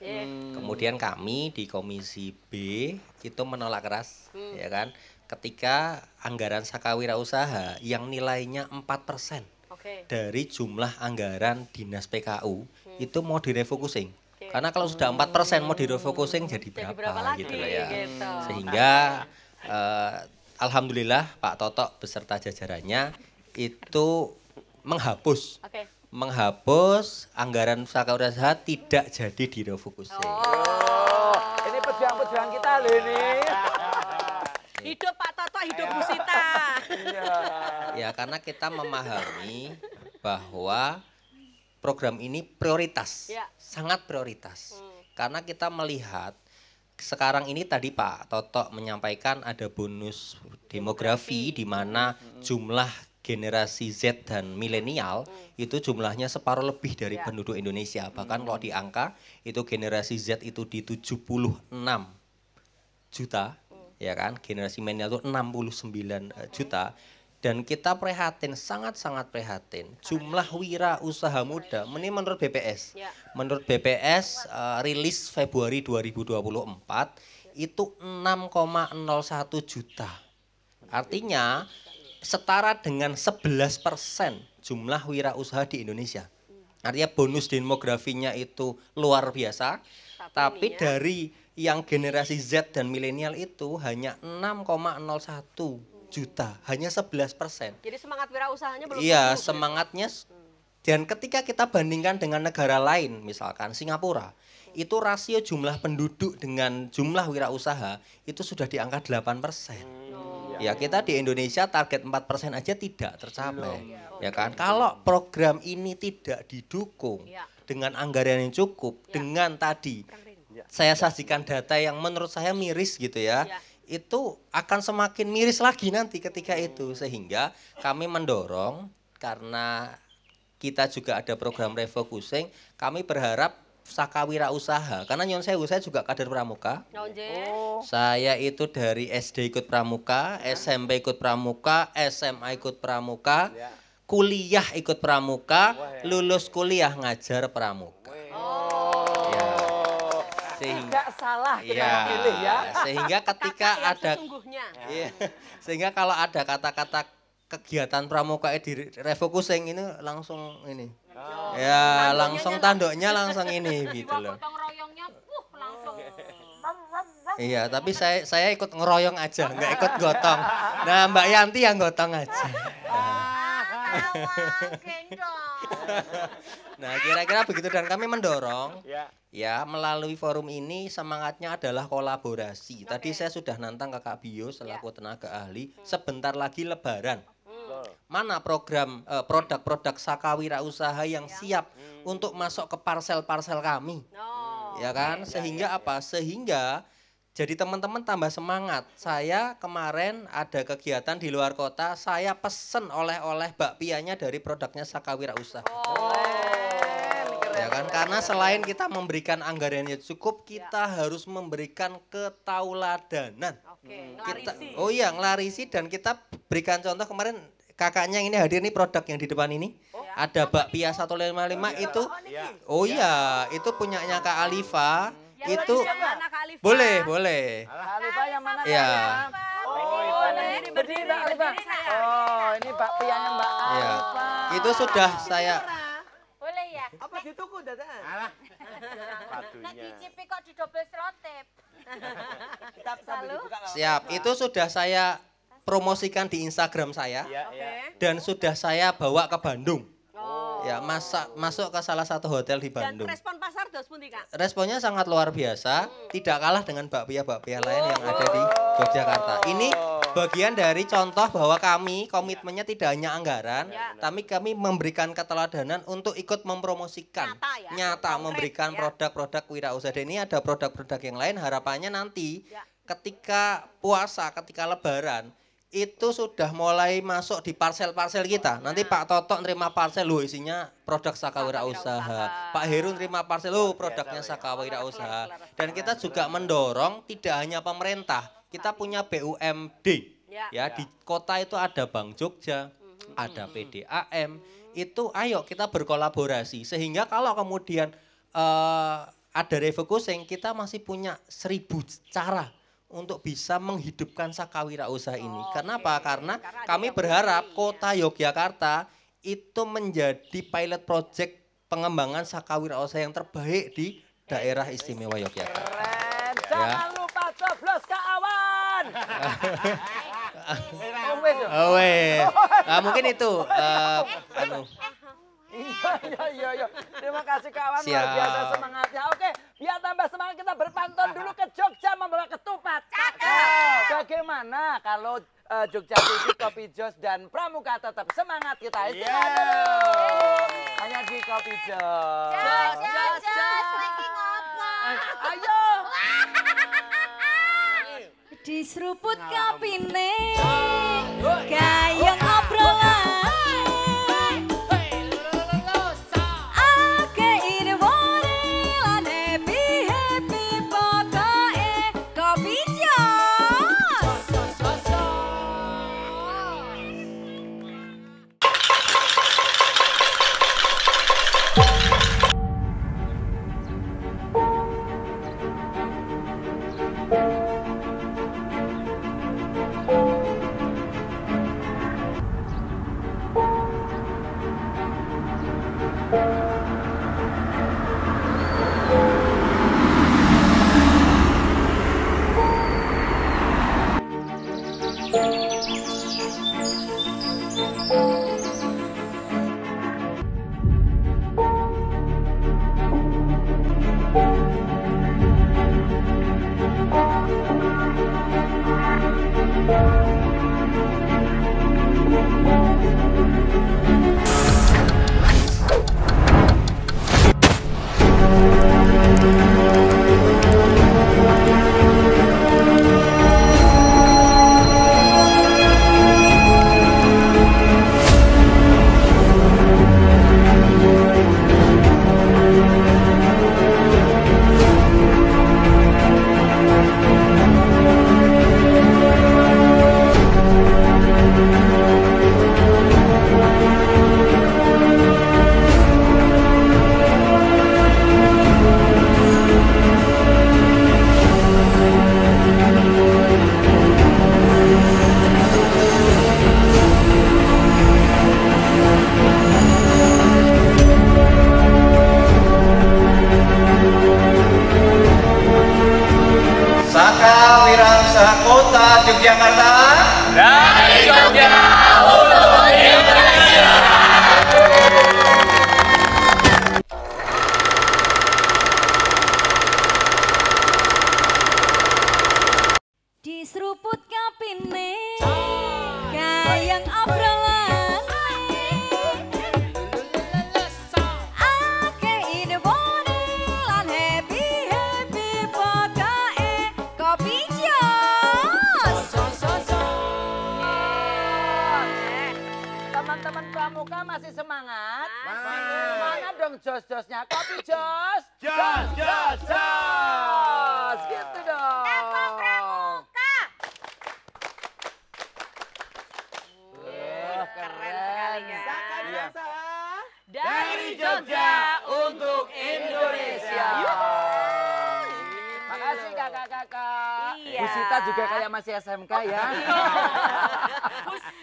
S10: Kemudian kami di Komisi B itu menolak keras, ya kan, ketika anggaran sakawirausaha yang nilainya 4% dari jumlah anggaran Dinas PKU itu mau direfocusing. Karena kalau sudah 4% mau direfocusing jadi berapa gitu loh ya.
S6: Gitu.
S10: Sehingga alhamdulillah Pak Totok beserta jajarannya itu menghapus anggaran sakawirausaha tidak jadi direfocusing.
S5: Ini pejuang-pejuang kita loh ini.
S6: Hidup Pak Toto, hidup Bu Sita.
S10: Ya, karena kita memahami bahwa program ini prioritas, sangat prioritas. Karena kita melihat sekarang ini tadi Pak Toto menyampaikan ada bonus demografi di mana jumlah generasi Z dan milenial itu jumlahnya separuh lebih dari penduduk Indonesia. Bahkan kalau di angka itu generasi Z itu di 76 juta, ya kan? Generasi milenial itu 69 juta. Dan kita prihatin, sangat-sangat prihatin. Jumlah wirausaha muda, ini menurut BPS. Menurut BPS rilis Februari 2024 itu 6,01 juta. Artinya setara dengan 11% jumlah wirausaha di Indonesia. Artinya bonus demografinya itu luar biasa, tapi dari yang generasi Z dan milenial itu hanya 6,01 juta, hanya 11%.
S6: Jadi semangat wirausahanya belum
S10: Iya,
S6: tumbuh.
S10: semangatnya. Dan ketika kita bandingkan dengan negara lain, misalkan Singapura, itu rasio jumlah penduduk dengan jumlah wirausaha itu sudah di angka 8%. Ya, kita di Indonesia target 4% aja tidak tercapai. Ya kan? Kalau program ini tidak didukung dengan anggaran yang cukup, dengan tadi saya sajikan data yang menurut saya miris gitu ya. Itu akan semakin miris lagi nanti ketika itu. Sehingga kami mendorong, karena kita juga ada program refocusing, kami berharap sakawirausaha, karena nyon sewu saya juga kader pramuka. Saya itu dari SD ikut pramuka, SMP ikut pramuka, SMA ikut pramuka, kuliah ikut pramuka, lulus kuliah ngajar pramuka. Sehingga
S5: salah kita
S10: ya,
S5: pilih ya.
S10: Sehingga ketika ada
S6: Iya.
S10: Sehingga kalau ada kata-kata kegiatan pramuka di refocusing ini langsung ini. Ya, langsung tanduknya langsung ini gitu loh.
S4: Gotong royongnya langsung.
S10: Iya, tapi saya ikut ngeroyong aja, nggak ikut gotong. Nah, Mbak Yanti yang gotong aja. Nah, kira-kira begitu, dan kami mendorong ya melalui forum ini semangatnya adalah kolaborasi. Tadi saya sudah nantang ke Kak Bio selaku tenaga ahli, sebentar lagi Lebaran. Mana program produk-produk sakawirausaha yang siap untuk masuk ke parsel-parsel kami. Ya kan? Sehingga apa? Sehingga jadi teman-teman tambah semangat. Saya kemarin ada kegiatan di luar kota, saya pesen oleh-oleh bakpianya dari produknya sakawirausaha. Ya kan? Karena selain kita memberikan anggarannya cukup, kita harus memberikan ketauladanan. Kita, ngelarisi, dan kita berikan contoh kemarin kakaknya ini hadir nih, produk yang di depan ini. Ada bakpia 155 itu. Oh iya, itu punyanya Kak Alifa. Itu boleh.
S5: Alifa yang mana?
S10: Ya.
S5: Berdiri Mbak Alifa. Oh, ini bakpianya Mbak Alifa.
S10: Itu sudah saya.
S4: Boleh ya?
S6: Apa dituku dadaan?
S4: Nah, dicipi kok di double selotip.
S10: Siap, itu sudah saya promosikan di Instagram saya. Dan sudah saya bawa ke Bandung. Ya, masuk ke salah satu hotel di Bandung.
S6: Dan respon pasar dos pundi, Kak?
S10: Responnya sangat luar biasa, tidak kalah dengan bakpia-bakpia lain yang ada di Yogyakarta. Ini bagian dari contoh bahwa kami komitmennya tidak hanya anggaran, tapi kami memberikan keteladanan untuk ikut mempromosikan, nyata memberikan produk-produk wirausaha. Dan ini ada produk-produk yang lain, harapannya nanti ketika puasa, ketika Lebaran, itu sudah mulai masuk di parsel-parsel kita. Nanti Pak Toto nerima parsel, loh isinya produk sakawirausaha. Pak Heru nerima parsel, loh produknya sakawirausaha. Dan kita juga mendorong tidak hanya pemerintah, kita punya BUMD. Ya, di kota itu ada Bank Jogja, ada PDAM. Itu ayo kita berkolaborasi sehingga kalau kemudian ada refocusing, kita masih punya 1000 cara untuk bisa menghidupkan sakawirausaha ini. Kenapa? Karena kami berharap kota Yogyakarta itu menjadi pilot project pengembangan sakawirausaha yang terbaik di daerah istimewa Yogyakarta.
S5: Keren. Jangan lupa coblos ke awan.
S10: Oh weh. Nah, mungkin itu.
S5: Iya. Terima kasih kawan,
S10: Siap.
S5: luar biasa semangatnya. Oke, biar tambah semangat kita berpantun dulu ke Jogja membawa ketupat. Bagaimana kalau Jogja TV, Kopi Jos dan Pramuka tetap semangat kita istirahat dulu. Hanya di Kopi Jos.
S4: Jos, lagi ngopo?
S5: Ayo.
S1: Diseruput kapine gayeng obrolan ake ide wone lan happy pokoke Kopi Jos.
S8: Sakawirausaha Kota Yogyakarta.
S11: Dari Jogja untuk Indonesia.
S1: Diseruput kapine gayeng obrolan ake ide wone lan happy pokoke Kopi Jos.
S5: Teman-teman Pramuka masih semangat? Semangat dong jos-josnya. Kopi Jos. Jos. Gitu dong.
S4: Apa Pramuka?
S5: Keren sekali ya.
S6: Dari
S5: Jogja untuk Indonesia. Makasih kakak-kakak.
S6: Iya.
S5: Bu Sita juga kayak masih SMK ya.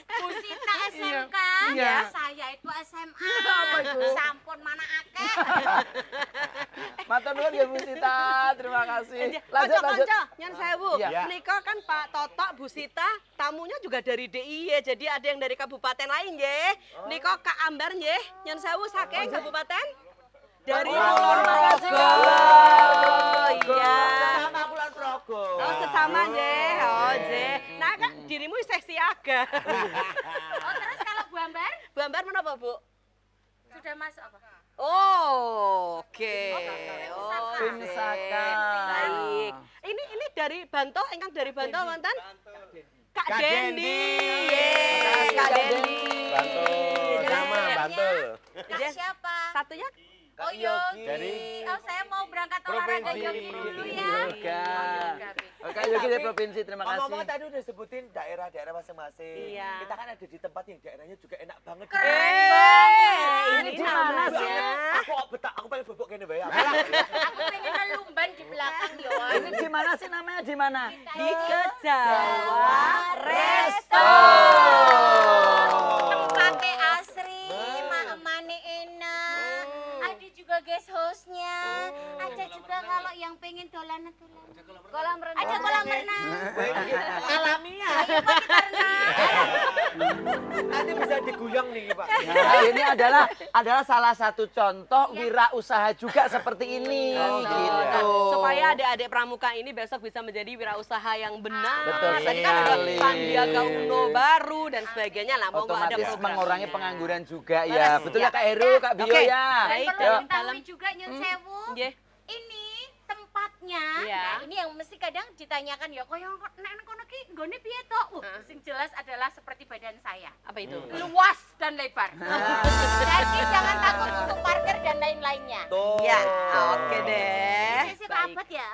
S4: Bu Sita SMK,
S5: Iya.
S4: saya itu SMA.
S5: Apa itu?
S4: Sampun mana akeh.
S5: Matur nuwun ya Bu Sita. Terima kasih. Lanjut.
S6: Konco-konco, nyon sewu.
S5: Iya.
S6: Menika kan Pak Totok, Bu Sita, tamunya juga dari DIY. Jadi ada yang dari kabupaten lain nggih. Nika Kak Ambar nggih, nyon sewu saking kabupaten dari Kulon Progo. Iya.
S3: Sesama Kulon Progo.
S6: Oh, sesama nggih. Oh, nggih. Nah, kan dirimu isih siaga.
S4: Oh, terus kalau Bu Ambar
S6: Bu Ambar menapa, Bu?
S4: sudah masuk apa?
S6: Oh, oke.
S5: Tim Saka.
S6: Baik. Ini dari Banto, ingkang dari Banto wonten? Kak
S2: Kak
S6: Dendi.
S2: Dendi.
S6: Yes, Kak Dendi.
S2: Bantul, sama Bantul.
S4: Kak siapa?
S6: Satunya
S4: Oh Yogi.
S2: Dari
S4: Oh saya mau berangkat olahraga
S2: Provinsi
S4: Yogi dulu ya.
S5: Yoga.
S4: Oh, Yoga.
S5: Kak Yogi dari provinsi, terima kasih.
S3: Ngomong tadi udah sebutin daerah-daerah masing-masing.
S6: Iya.
S3: Kita kan ada di tempat yang daerahnya juga enak banget.
S1: Ini di mana sih?
S3: Aku pengen bobok kene bae.
S4: Aku pengen lumban di belakang yo.
S5: Ini di mana sih namanya, di mana?
S6: Di Kejawa
S1: Resto.
S4: Tempatnya asri, mane enak. Ada juga guest house-nya. Ada juga kalau yang pengen dolanan.
S1: Kolam renang.
S4: Ada kolam renang.
S3: Alamiah.
S4: Ayo Pak kita renang.
S3: Nanti bisa diguyang nih, Pak.
S5: Nah, ini adalah salah satu contoh wirausaha juga seperti ini. Gitu.
S6: Supaya adik-adik pramuka ini besok bisa menjadi wirausaha yang benar.
S5: Betul
S6: Tadi kan ada
S5: sekali.
S6: Sandiaga Uno baru dan sebagainya. Nah, monggo ada
S5: Otomatis
S6: program.
S5: mengurangi pengangguran juga ya. Betul ya Kak Heru, Kak Bio
S6: Oke.
S5: ya.
S4: Dan
S6: Baik,
S4: perlu
S6: yuk.
S4: diketahui juga Nyun Sewu.
S6: Nggih.
S4: Ini tempatnya.
S6: Iya.
S4: Nah, ini yang mesti kadang ditanyakan ya, koyo nek kono ki nggone piye to? Sing jelas adalah seperti badan saya.
S6: Apa itu?
S4: Luas dan lebar. Jadi jangan takut untuk parkir dan lain-lainnya.
S6: Ya, oke deh.
S4: Saya abad ya.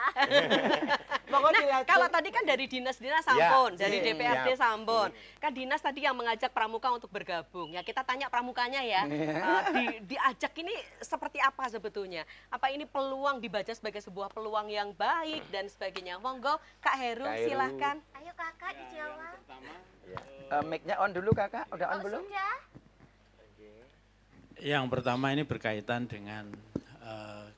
S6: Nah, kalau tadi kan dari dinas-dinas Sampun,
S2: Ya,
S6: dari
S2: iya,
S6: DPRD
S2: iya.
S6: Sampun. Kan dinas tadi yang mengajak pramuka untuk bergabung. Ya, kita tanya pramukanya ya. Diajak ini seperti apa sebetulnya? Apa ini peluang dibaca sebagai sebuah peluang yang baik dan sebagainya? Monggo Kak Heru,
S2: Kak Heru.
S6: silahkan.
S4: Ayo kakak dijawab.
S5: Mic-nya on dulu Kakak, udah on belum?
S4: Sudah.
S12: Yang pertama ini berkaitan dengan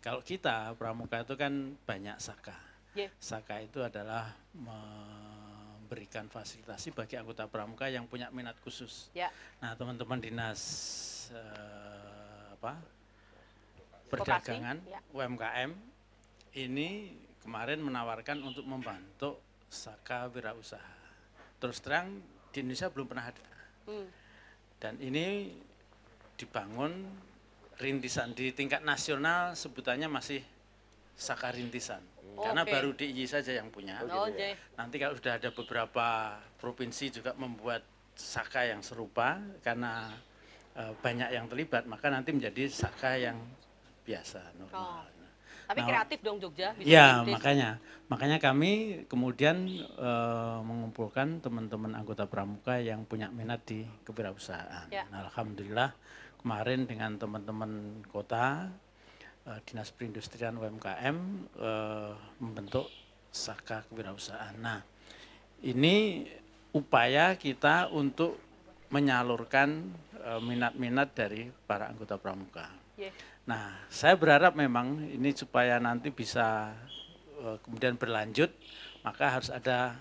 S12: kalau kita pramuka itu kan banyak saka.
S6: Yeah.
S12: Saka itu adalah memberikan fasilitasi bagi anggota pramuka yang punya minat khusus.
S6: Ya.
S12: Nah, teman-teman dinas perdagangan
S6: ya.
S12: UMKM ini kemarin menawarkan untuk membantu saka wirausaha. Terus terang di Indonesia belum pernah ada. Dan ini dibangun rintisan di tingkat nasional, sebutannya masih saka rintisan. Karena baru DIY saja yang punya. Nanti kalau sudah ada beberapa provinsi juga membuat saka yang serupa, karena banyak yang terlibat, maka nanti menjadi saka yang biasa, normal.
S6: Tapi kreatif dong Jogja. Bisa
S12: ya,
S6: dirintis.
S12: makanya kami kemudian mengumpulkan teman-teman anggota pramuka yang punya minat di kewirausahaan.
S6: Ya.
S12: Nah, alhamdulillah kemarin dengan teman-teman kota, Dinas Perindustrian UMKM membentuk Saka Kewirausahaan. Nah, ini upaya kita untuk menyalurkan minat-minat dari para anggota pramuka.
S6: Yeah.
S12: Nah, saya berharap memang ini supaya nanti bisa kemudian berlanjut, maka harus ada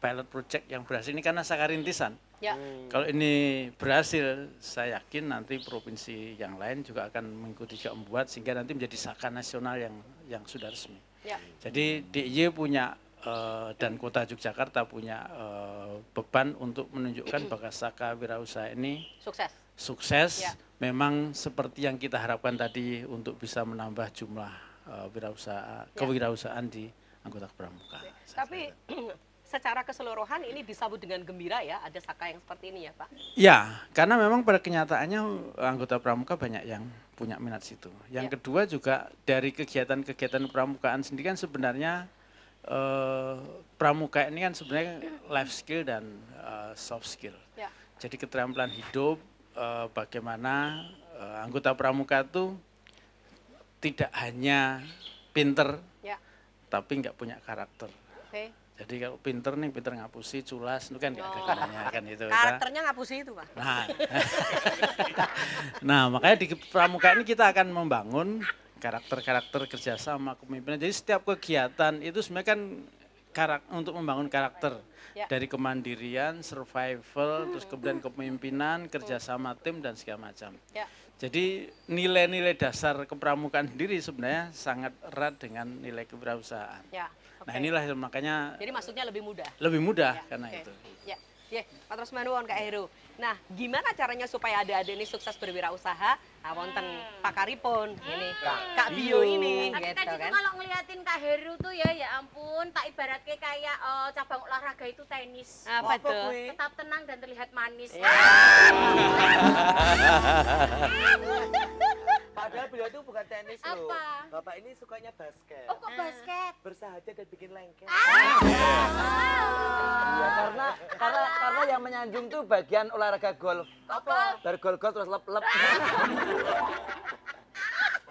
S12: pilot project yang berhasil. Ini karena Saka rintisan.
S6: Ya.
S12: Kalau ini berhasil, saya yakin nanti provinsi yang lain juga akan mengikuti juga membuat, sehingga nanti menjadi Saka nasional yang sudah resmi.
S6: Ya.
S12: Jadi DIY punya dan Kota Yogyakarta punya beban untuk menunjukkan bahwa Saka Wirausaha ini sukses.
S6: Ya.
S12: Memang seperti yang kita harapkan tadi untuk bisa menambah jumlah kewirausahaan di anggota pramuka.
S6: Tapi secara keseluruhan ini disambut dengan gembira ya, ada Saka yang seperti ini ya Pak?
S12: Ya, karena memang pada kenyataannya anggota pramuka banyak yang punya minat situ. Yang kedua juga dari kegiatan-kegiatan pramukaan sendiri kan sebenarnya pramuka ini kan sebenarnya life skill dan soft skill.
S6: Ya.
S12: Jadi keterampilan hidup, bagaimana anggota pramuka itu tidak hanya pinter, tapi nggak punya karakter.
S6: Okay.
S12: Jadi kalau pinter nih, pinter ngapusi, culas, itu kan nggak ada gunanya kan itu.
S6: Karakternya ngapusi itu Pak.
S12: Nah, makanya di pramuka ini kita akan membangun karakter-karakter kerjasama kepemimpinan. Jadi setiap kegiatan itu sebenarnya kan untuk membangun karakter dari kemandirian, survival, terus kemudian kepemimpinan, kerjasama tim dan segala macam. Jadi nilai-nilai dasar kepramukaan sendiri sebenarnya sangat erat dengan nilai kewirausahaan. Nah inilah makanya.
S6: Jadi maksudnya lebih mudah.
S12: Lebih mudah karena itu.
S6: Ya, Matur Nuwun Kak Heru. Nah, gimana caranya supaya adik-adik ini sukses berwirausaha? Wonten pakaripun ini Kak Bio ini.
S4: Tapi
S6: gitu,
S4: tadi tuh
S6: kan?
S4: kalau ngeliatin Kak Heru tuh ya ampun, tak ibaratnya kayak cabang olahraga itu tenis.
S6: Apa tuh?
S4: Tetap tenang dan terlihat manis.
S3: Pak Padahal beliau tuh bukan tenis loh.
S4: Apa?
S3: Bapak ini sukanya basket.
S4: Oh kok basket?
S3: Bersahaja dan bikin lengket.
S5: Iya, karena yang menyanjung tuh bagian olahraga golf.
S4: Apa?
S5: Bergol-gol terus lep-lep.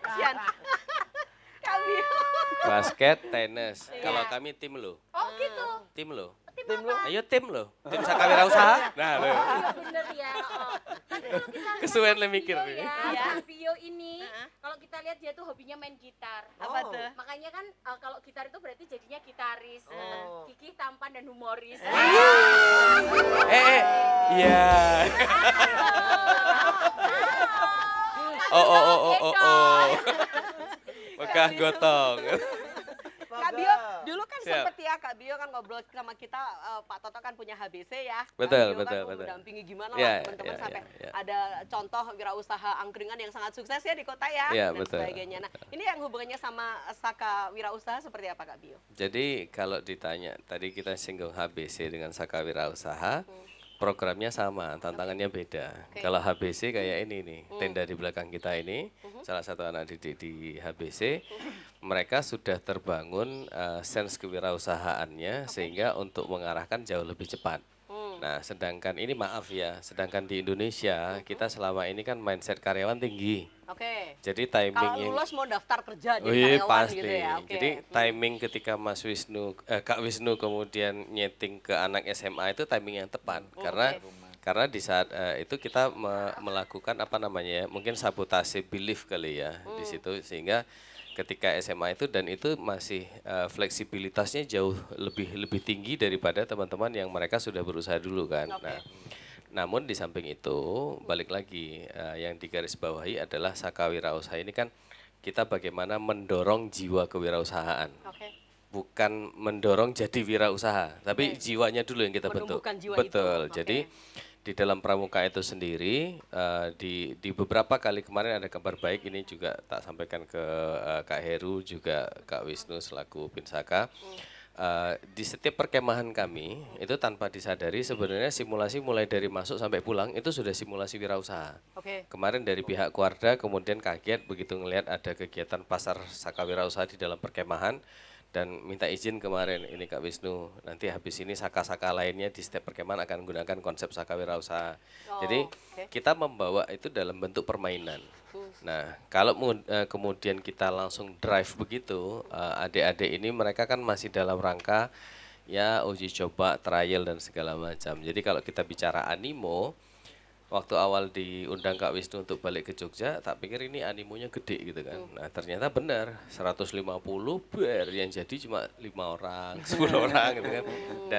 S6: Kasian. Kami.
S13: Basket, tenis.
S4: Iya.
S13: Kalau kami tim lo.
S4: Oh gitu.
S13: Tim lo.
S4: Tim lo?
S13: Ayo tim lo. Tim Saka Wirausaha. Nah, lo.
S4: Iya bener ya. Oh. Tapi kalau kita lihat
S13: Kesuwen
S4: Kak
S13: le mikir.
S4: Bio ya,
S6: Iya.
S4: Kak Bio ini, kalau kita lihat dia tuh hobinya main gitar.
S6: Apa tuh?
S4: Makanya kan kalau gitar itu berarti jadinya gitaris. Gigih, tampan, dan humoris.
S13: Iya. Oh. Megah gotong.
S6: Kak Bio, dulu kan
S13: Siap.
S6: sempet ya Kak Bio kan ngobrol sama kita, Pak Toto kan punya HBC ya.
S13: Betul,
S6: Kak Bio
S13: betul,
S6: kan
S13: betul.
S6: mendampingi gimana
S13: Ya,
S6: lah teman-teman
S13: ya,
S6: sampai
S13: ya.
S6: ada contoh wirausaha angkringan yang sangat sukses ya di kota ya,
S13: Ya,
S6: dan
S13: betul.
S6: sebagainya. Nah, ini yang hubungannya sama Saka Wirausaha seperti apa Kak Bio?
S13: Jadi kalau ditanya, tadi kita singgung HBC dengan Saka Wirausaha, programnya sama, tantangannya beda. Kalau HBC kayak ini nih, tenda di belakang kita ini, salah satu anak didik di HBC, mereka sudah terbangun sense kewirausahaannya sehingga untuk mengarahkan jauh lebih cepat. Nah, sedangkan ini maaf ya, sedangkan di Indonesia kita selama ini kan mindset karyawan tinggi.
S6: Oke.
S13: Jadi timing
S6: Kalau
S13: yang
S6: lulus mau daftar kerja jadi
S13: Wih,
S6: karyawan
S13: pasti.
S6: gitu ya. Oke.
S13: Jadi timing ketika Mas Wisnu, Kak Wisnu kemudian nyeting ke anak SMA itu timing yang tepat karena di saat itu kita melakukan apa namanya ya, mungkin sabotase belief kali ya di situ sehingga ketika SMA itu dan itu masih fleksibilitasnya jauh lebih tinggi daripada teman-teman yang mereka sudah berusaha dulu kan. Nah, namun di samping itu balik lagi yang digarisbawahi adalah Saka Wirausaha ini kan kita bagaimana mendorong jiwa kewirausahaan. Bukan mendorong jadi wirausaha, tapi jiwanya dulu yang kita bentuk.
S6: Menumbuhkan jiwa
S13: Betul.
S6: itu.
S13: Jadi di dalam pramuka itu sendiri di beberapa kali kemarin ada kabar baik, ini juga tak sampaikan ke Kak Heru juga Kak Wisnu selaku Pinsaka. Di setiap perkemahan kami itu tanpa disadari sebenarnya simulasi mulai dari masuk sampai pulang itu sudah simulasi wirausaha. Kemarin dari pihak Kuarda kemudian kaget begitu ngelihat ada kegiatan pasar Saka Wirausaha di dalam perkemahan dan minta izin kemarin ini Kak Wisnu, nanti habis ini saka-saka lainnya di setiap perkemahan akan menggunakan konsep Saka Wirausaha. Jadi kita membawa itu dalam bentuk permainan. Nah, kalau kemudian kita langsung drive begitu, adik-adik ini mereka kan masih dalam rangka ya uji coba, trial dan segala macam. Jadi kalau kita bicara animo, waktu awal diundang Kak Wisnu untuk balik ke Jogja, tak pikir ini animonya gede gitu kan. Nah ternyata benar, 150 bar yang jadi cuma 5 orang, 10 orang gitu kan.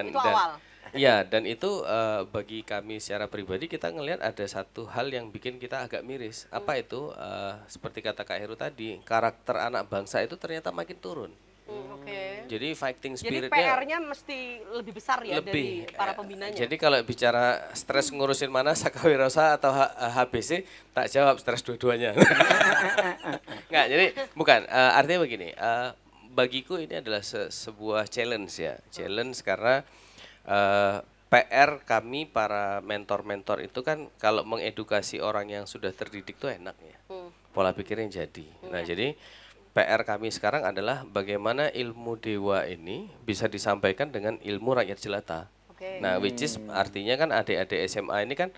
S6: Itu awal?
S13: Iya, dan itu bagi kami secara pribadi kita ngelihat ada satu hal yang bikin kita agak miris. Apa itu? Seperti kata Kak Heru tadi, karakter anak bangsa itu ternyata makin turun. Jadi fighting spiritnya.
S6: Jadi PR-nya mesti lebih besar ya dari para pembinanya.
S13: Jadi kalau bicara stres ngurusin mana Saka Wirausaha atau HBC, tak jawab stres dua-duanya. Enggak, jadi bukan. Artinya begini, bagiku ini adalah sebuah challenge ya. Challenge karena PR kami para mentor-mentor itu kan kalau mengedukasi orang yang sudah terdidik tuh enak ya. Pola pikirnya jadi. Nah jadi PR kami sekarang adalah bagaimana ilmu dewa ini bisa disampaikan dengan ilmu rakyat jelata. Nah, which is artinya kan adik-adik SMA ini kan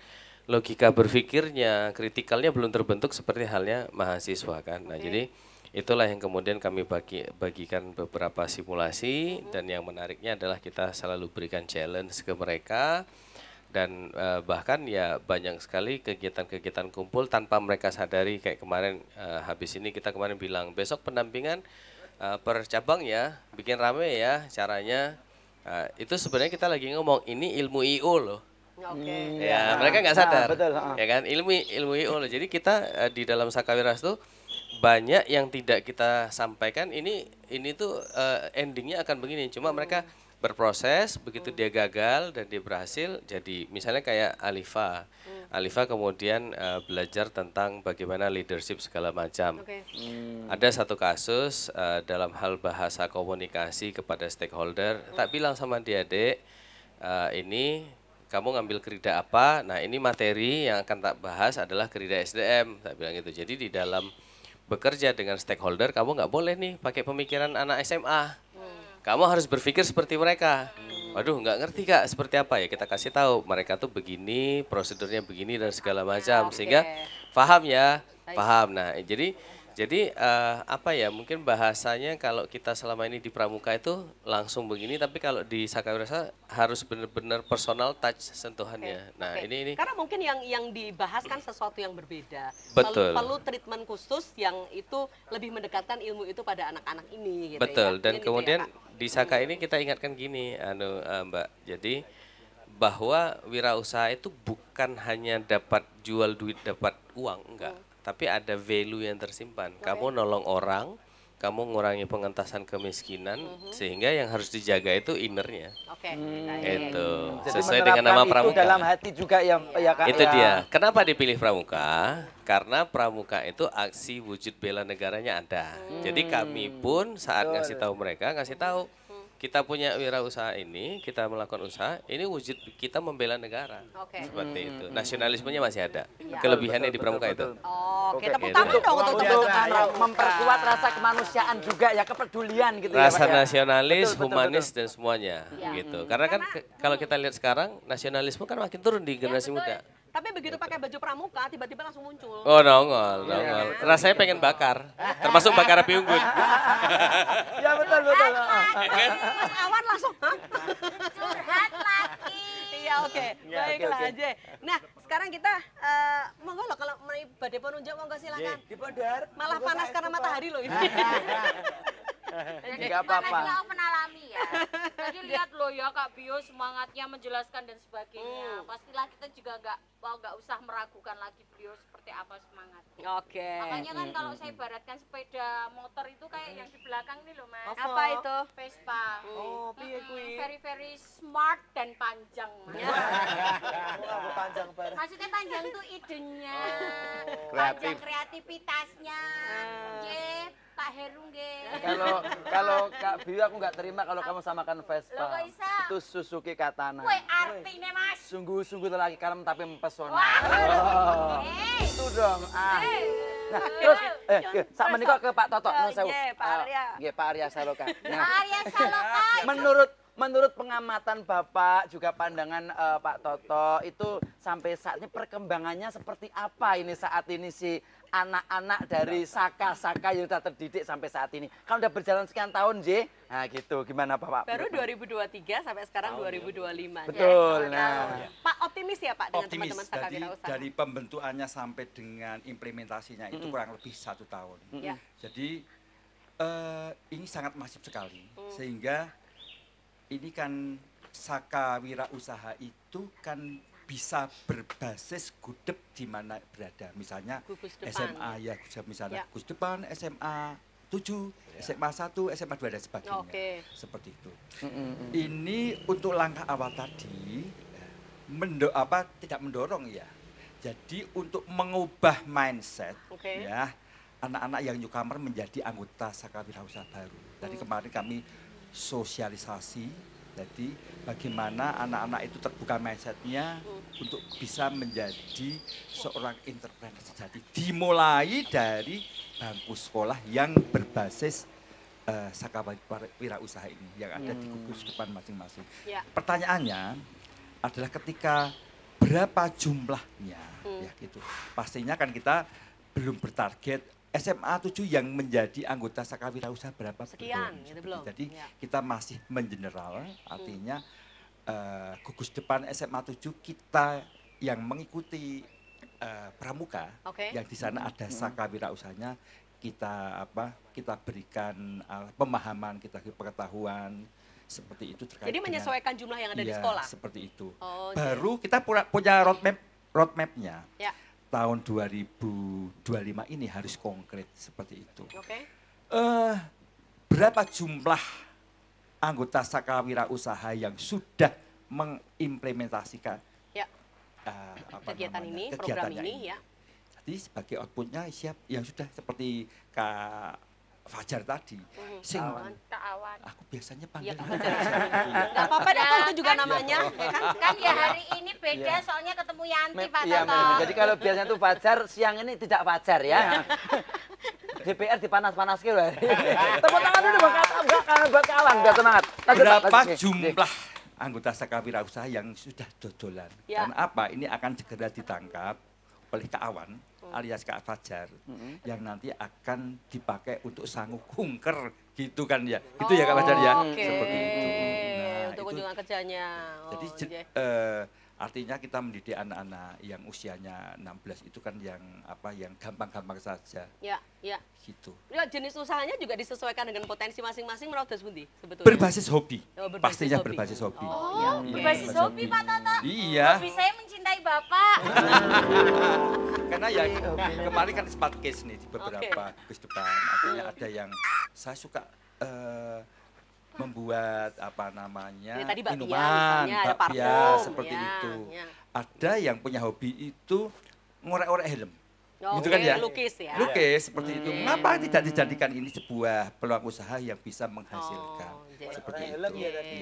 S13: logika berpikirnya, kritikalnya belum terbentuk seperti halnya mahasiswa kan. Nah, jadi itulah yang kemudian kami bagikan beberapa simulasi dan yang menariknya adalah kita selalu berikan challenge ke mereka. Dan bahkan ya banyak sekali kegiatan-kegiatan kumpul tanpa mereka sadari kayak kemarin habis ini kita kemarin bilang besok pendampingan per cabang ya, bikin rame ya caranya. Itu sebenarnya kita lagi ngomong ini ilmu IO loh. Ya mereka nggak sadar, ya kan ilmu IO loh. Jadi kita di dalam Saka Wirausaha tuh banyak yang tidak kita sampaikan. Ini tuh endingnya akan begini. Cuma mereka berproses, begitu dia gagal dan dia berhasil, jadi misalnya kayak Alifa. Alifa kemudian belajar tentang bagaimana leadership segala macam. Ada satu kasus dalam hal bahasa komunikasi kepada stakeholder, tak bilang sama dia, Dek, ini kamu ngambil kerida apa, nah ini materi yang akan tak bahas adalah kerida SDM, tak bilang gitu. Jadi di dalam bekerja dengan stakeholder, kamu nggak boleh nih pakai pemikiran anak SMA. Kamu harus berpikir seperti mereka. Waduh, nggak ngerti Kak, seperti apa ya? Kita kasih tahu, mereka tuh begini, prosedurnya begini dan segala macam, sehingga paham ya, paham. Nah, jadi apa ya? Mungkin bahasanya kalau kita selama ini di pramuka itu langsung begini, tapi kalau di Sakawirausaha harus benar-benar personal touch sentuhannya. Nah, ini
S6: karena mungkin yang dibahas kan sesuatu yang berbeda.
S13: Betul.
S6: Perlu treatment khusus yang itu lebih mendekatkan ilmu itu pada anak-anak ini. Gitu
S13: betul.
S6: Ya.
S13: Dan
S6: Gitu
S13: kemudian
S6: ya,
S13: di Saka ini kita ingatkan gini, Mbak. Jadi bahwa wirausaha itu bukan hanya dapat jual duit, dapat uang, enggak. Tapi ada value yang tersimpan. Kamu nolong orang, kamu ngurangi pengentasan kemiskinan, sehingga yang harus dijaga itu innernya. Itu sesuai dengan nama pramuka.
S5: Itu dalam hati juga ya Kak.
S13: Itu dia. Kenapa dipilih pramuka? Karena pramuka itu aksi wujud bela negaranya ada. Jadi kami pun saat ngasih tahu mereka, ngasih tahu kita punya wirausaha ini, kita melakukan usaha, ini wujud kita membela negara. Seperti itu. Nasionalismenya masih ada. Kelebihannya di pramuka itu.
S6: Oke, tepuk tangan dong untuk
S5: memperkuat rasa kemanusiaan juga ya, kepedulian gitu
S13: rasa
S5: ya Pak.
S13: nasionalis, humanis dan semuanya gitu. Karena kan kalau kita lihat sekarang nasionalisme kan makin turun di generasi muda.
S6: Tapi begitu pakai baju pramuka, tiba-tiba langsung muncul.
S13: Oh, nongol. Rasanya pengen bakar, termasuk bakar api unggun.
S5: Ya betul.
S6: Mas Awan langsung,
S4: curhat lagi.
S6: Iya oke, baiklah aja. Nah sekarang kita, monggo loh kalau badai penunjuk monggo silakan. Malah panas karena matahari loh ini.
S4: Jadi
S5: Nggak apa-apa.
S4: panasnya open alami ya. Jadi lihat loh ya Kak Bio semangatnya menjelaskan dan sebagainya. Pastilah kita juga nggak usah meragukan lagi beliau seperti apa semangatnya.
S6: Oke.
S4: Makanya kan kalau saya ibaratkan sepeda motor itu kayak yang di belakang ini loh Mas.
S6: Apa itu?
S4: Vespa.
S6: Oh, piye kuwi?
S4: Very smart dan panjang Mas.
S3: Panjang barang.
S4: Maksudnya panjang tuh idenya,
S2: Kreatif.
S4: panjang kreativitasnya. Pak Heru nggih.
S5: Kalau Kak Biu aku nggak terima kalau kamu samakan Vespa.
S4: Loh, kok bisa?
S5: Itu Suzuki Katana.
S4: Woi, artinya Mas.
S5: Sungguh-sungguh lelaki kalem tapi mempesona.
S4: Itu
S5: dong. Nah, terus sak menika ke Pak Toto nun sewu.
S6: Pak Arya.
S5: Nggih, Pak Arya Saloka.
S4: Pak Arya Saloka.
S5: Menurut pengamatan Bapak juga pandangan Pak Toto itu sampai saat ini perkembangannya seperti apa ini saat ini si anak-anak dari Saka yang sudah terdidik sampai saat ini. Kan udah berjalan sekian tahun, J. Nah, gitu. Gimana Pak?
S6: Baru 2023 sampai sekarang 2025.
S5: Betul.
S6: Ya.
S5: Nah,
S6: Pak optimis ya Pak dengan
S9: Optimis.
S6: teman-teman Saka
S9: Jadi
S6: Wirausaha.
S9: dari pembentukannya sampai dengan implementasinya itu kurang lebih 1 tahun.
S6: Ya.
S9: Jadi ini sangat masif sekali. Sehingga ini kan Saka Wirausaha itu kan bisa berbasis gudep di mana berada. Misalnya SMA ya, misalnya Gus Depan, SMA 7, SMA 1, SMA 2 dan sebagainya. Seperti itu. Ini untuk langkah awal tadi tidak mendorong ya. Jadi untuk mengubah mindset ya anak-anak yang newcomer menjadi anggota Saka Wirausaha baru. Tadi kemarin kami sosialisasi. Jadi bagaimana anak-anak itu terbuka mindsetnya untuk bisa menjadi seorang entrepreneur sejati. Dimulai dari bangku sekolah yang berbasis Saka Wirausaha ini yang ada di gugus depan masing-masing. Ya. Pertanyaannya adalah ketika berapa jumlahnya, ya gitu. Pastinya kan kita belum bertarget SMA 7 yang menjadi anggota Saka Wirausaha berapa?
S6: Sekian, gitu belum.
S9: Jadi kita masih mengeneral, artinya gugus depan SMA 7 kita yang mengikuti pramuka, yang di sana ada Saka Wirausahanya, kita berikan pemahaman, kita beri pengetahuan seperti itu terkait.
S6: Jadi menyesuaikan jumlah yang ada di sekolah.
S9: Seperti itu. Baru kita punya roadmap-nya. Ya. Tahun 2025 ini harus konkret seperti itu. Berapa jumlah anggota Saka Wirausaha yang sudah mengimplementasikan
S6: kegiatan ini, program ini ya.
S9: Jadi sebagai outputnya siap yang sudah seperti Kak Fajar tadi.
S4: Kak Awan.
S9: Aku biasanya panggil
S6: Enggak apa-apa deh, itu juga namanya.
S4: Kan ya hari ini beda soalnya ketemu Yanti Pak
S5: Toto. Jadi kalau biasanya itu Fajar, siang ini tidak Fajar ya. DPR dipanas-panas ke loh. Tepuk tangan dulu buat kawan, biar semangat.
S9: Berapa jumlah anggota Saka Wirausaha yang sudah dodolan?
S6: Ya.
S9: Karena apa? Ini akan segera ditangkap oleh Kak Awan alias Kak Fajar yang nanti akan dipakai untuk sangu kunker gitu kan ya. Itu ya Kak Fajar ya. Seperti itu. Nah,
S6: untuk kunjungan kerjanya.
S9: Jadi artinya kita mendidik anak-anak yang usianya 16 itu kan yang apa yang gampang-gampang saja.
S6: Ya.
S9: Gitu.
S6: Ya, jenis usahanya juga disesuaikan dengan potensi masing-masing menurut Mas Bundi sebetulnya.
S9: Berbasis hobi. Pastinya berbasis hobi.
S4: Oh, berbasis hobi Pak Toto.
S9: Iya.
S4: Hobi saya mencintai Bapak.
S9: Karena ya kemarin kan sempat case nih di beberapa case depan. Artinya ada yang saya suka membuat apa namanya minuman, bakpia seperti itu. Ada yang punya hobi itu ngorek-ngorek helm. Gitu kan ya?
S6: Lukis ya.
S9: Lukis seperti itu. Mengapa tidak dijadikan ini sebuah peluang usaha yang bisa menghasilkan seperti itu?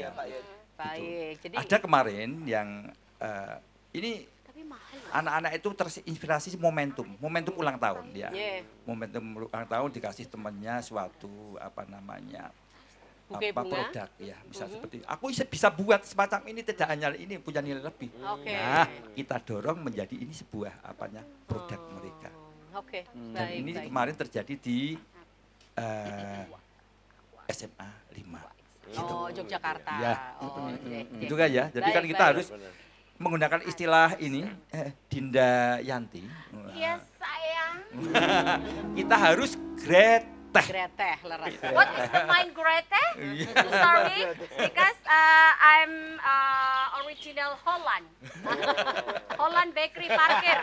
S6: Ya, baik. Jadi
S9: ada kemarin yang ini anak-anak itu terinspirasi momentum ulang tahun ya. Momentum ulang tahun dikasih temannya suatu apa namanya? Produk ya, bisa seperti aku bisa buat semacam ini, tidak hanya ini punya nilai lebih. Nah, kita dorong menjadi ini sebuah produk mereka. Dan ini kemarin terjadi di SMA 5. Gitu.
S6: Yogyakarta.
S9: Ya, itu kan ya. Jadi kan kita harus menggunakan istilah ini Dinda Yanti.
S4: Iya sayang.
S9: Kita harus great.
S6: Greteh, leres.
S4: What is the mind Greteh? Sorry, because I'm original Holland. Holland Bakery Parkir.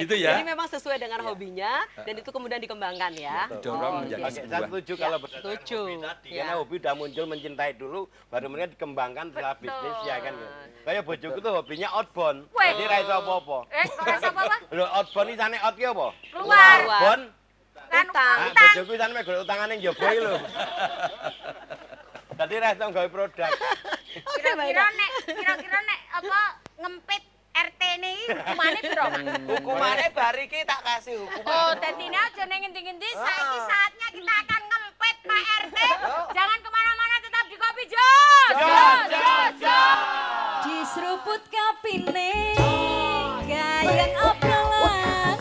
S6: Gitu ya. Jadi memang sesuai dengan hobinya dan itu kemudian dikembangkan ya.
S9: Dorong menjadi
S2: saya setuju kalau
S6: setuju.
S2: Karena hobi udah muncul mencintai dulu, baru kemudian dikembangkan setelah bisnis ya kan. Kayak bojoku tuh hobinya outbound. Jadi ra iso apa-apa.
S4: Kok iso apa-apa?
S2: Lho outbound iki jane out ki apa?
S4: Keluar.
S2: Outbound
S4: kan
S2: utang. Bojoku jane mek golek utangane njaba iki lho. Dadi ra iso gawe produk.
S4: Kira-kira nek apa ngempit RT ini hukumane piro, Pak?
S3: Hukumane bar iki tak kasih hukuman.
S4: Oh, dadi aja ning ngendi-ngendi saiki saatnya kita akan ngempit Pak RT. Jangan kemana-mana, tetap di Kopi Jos. Jos.
S1: Diseruput kapine gayang obrolan.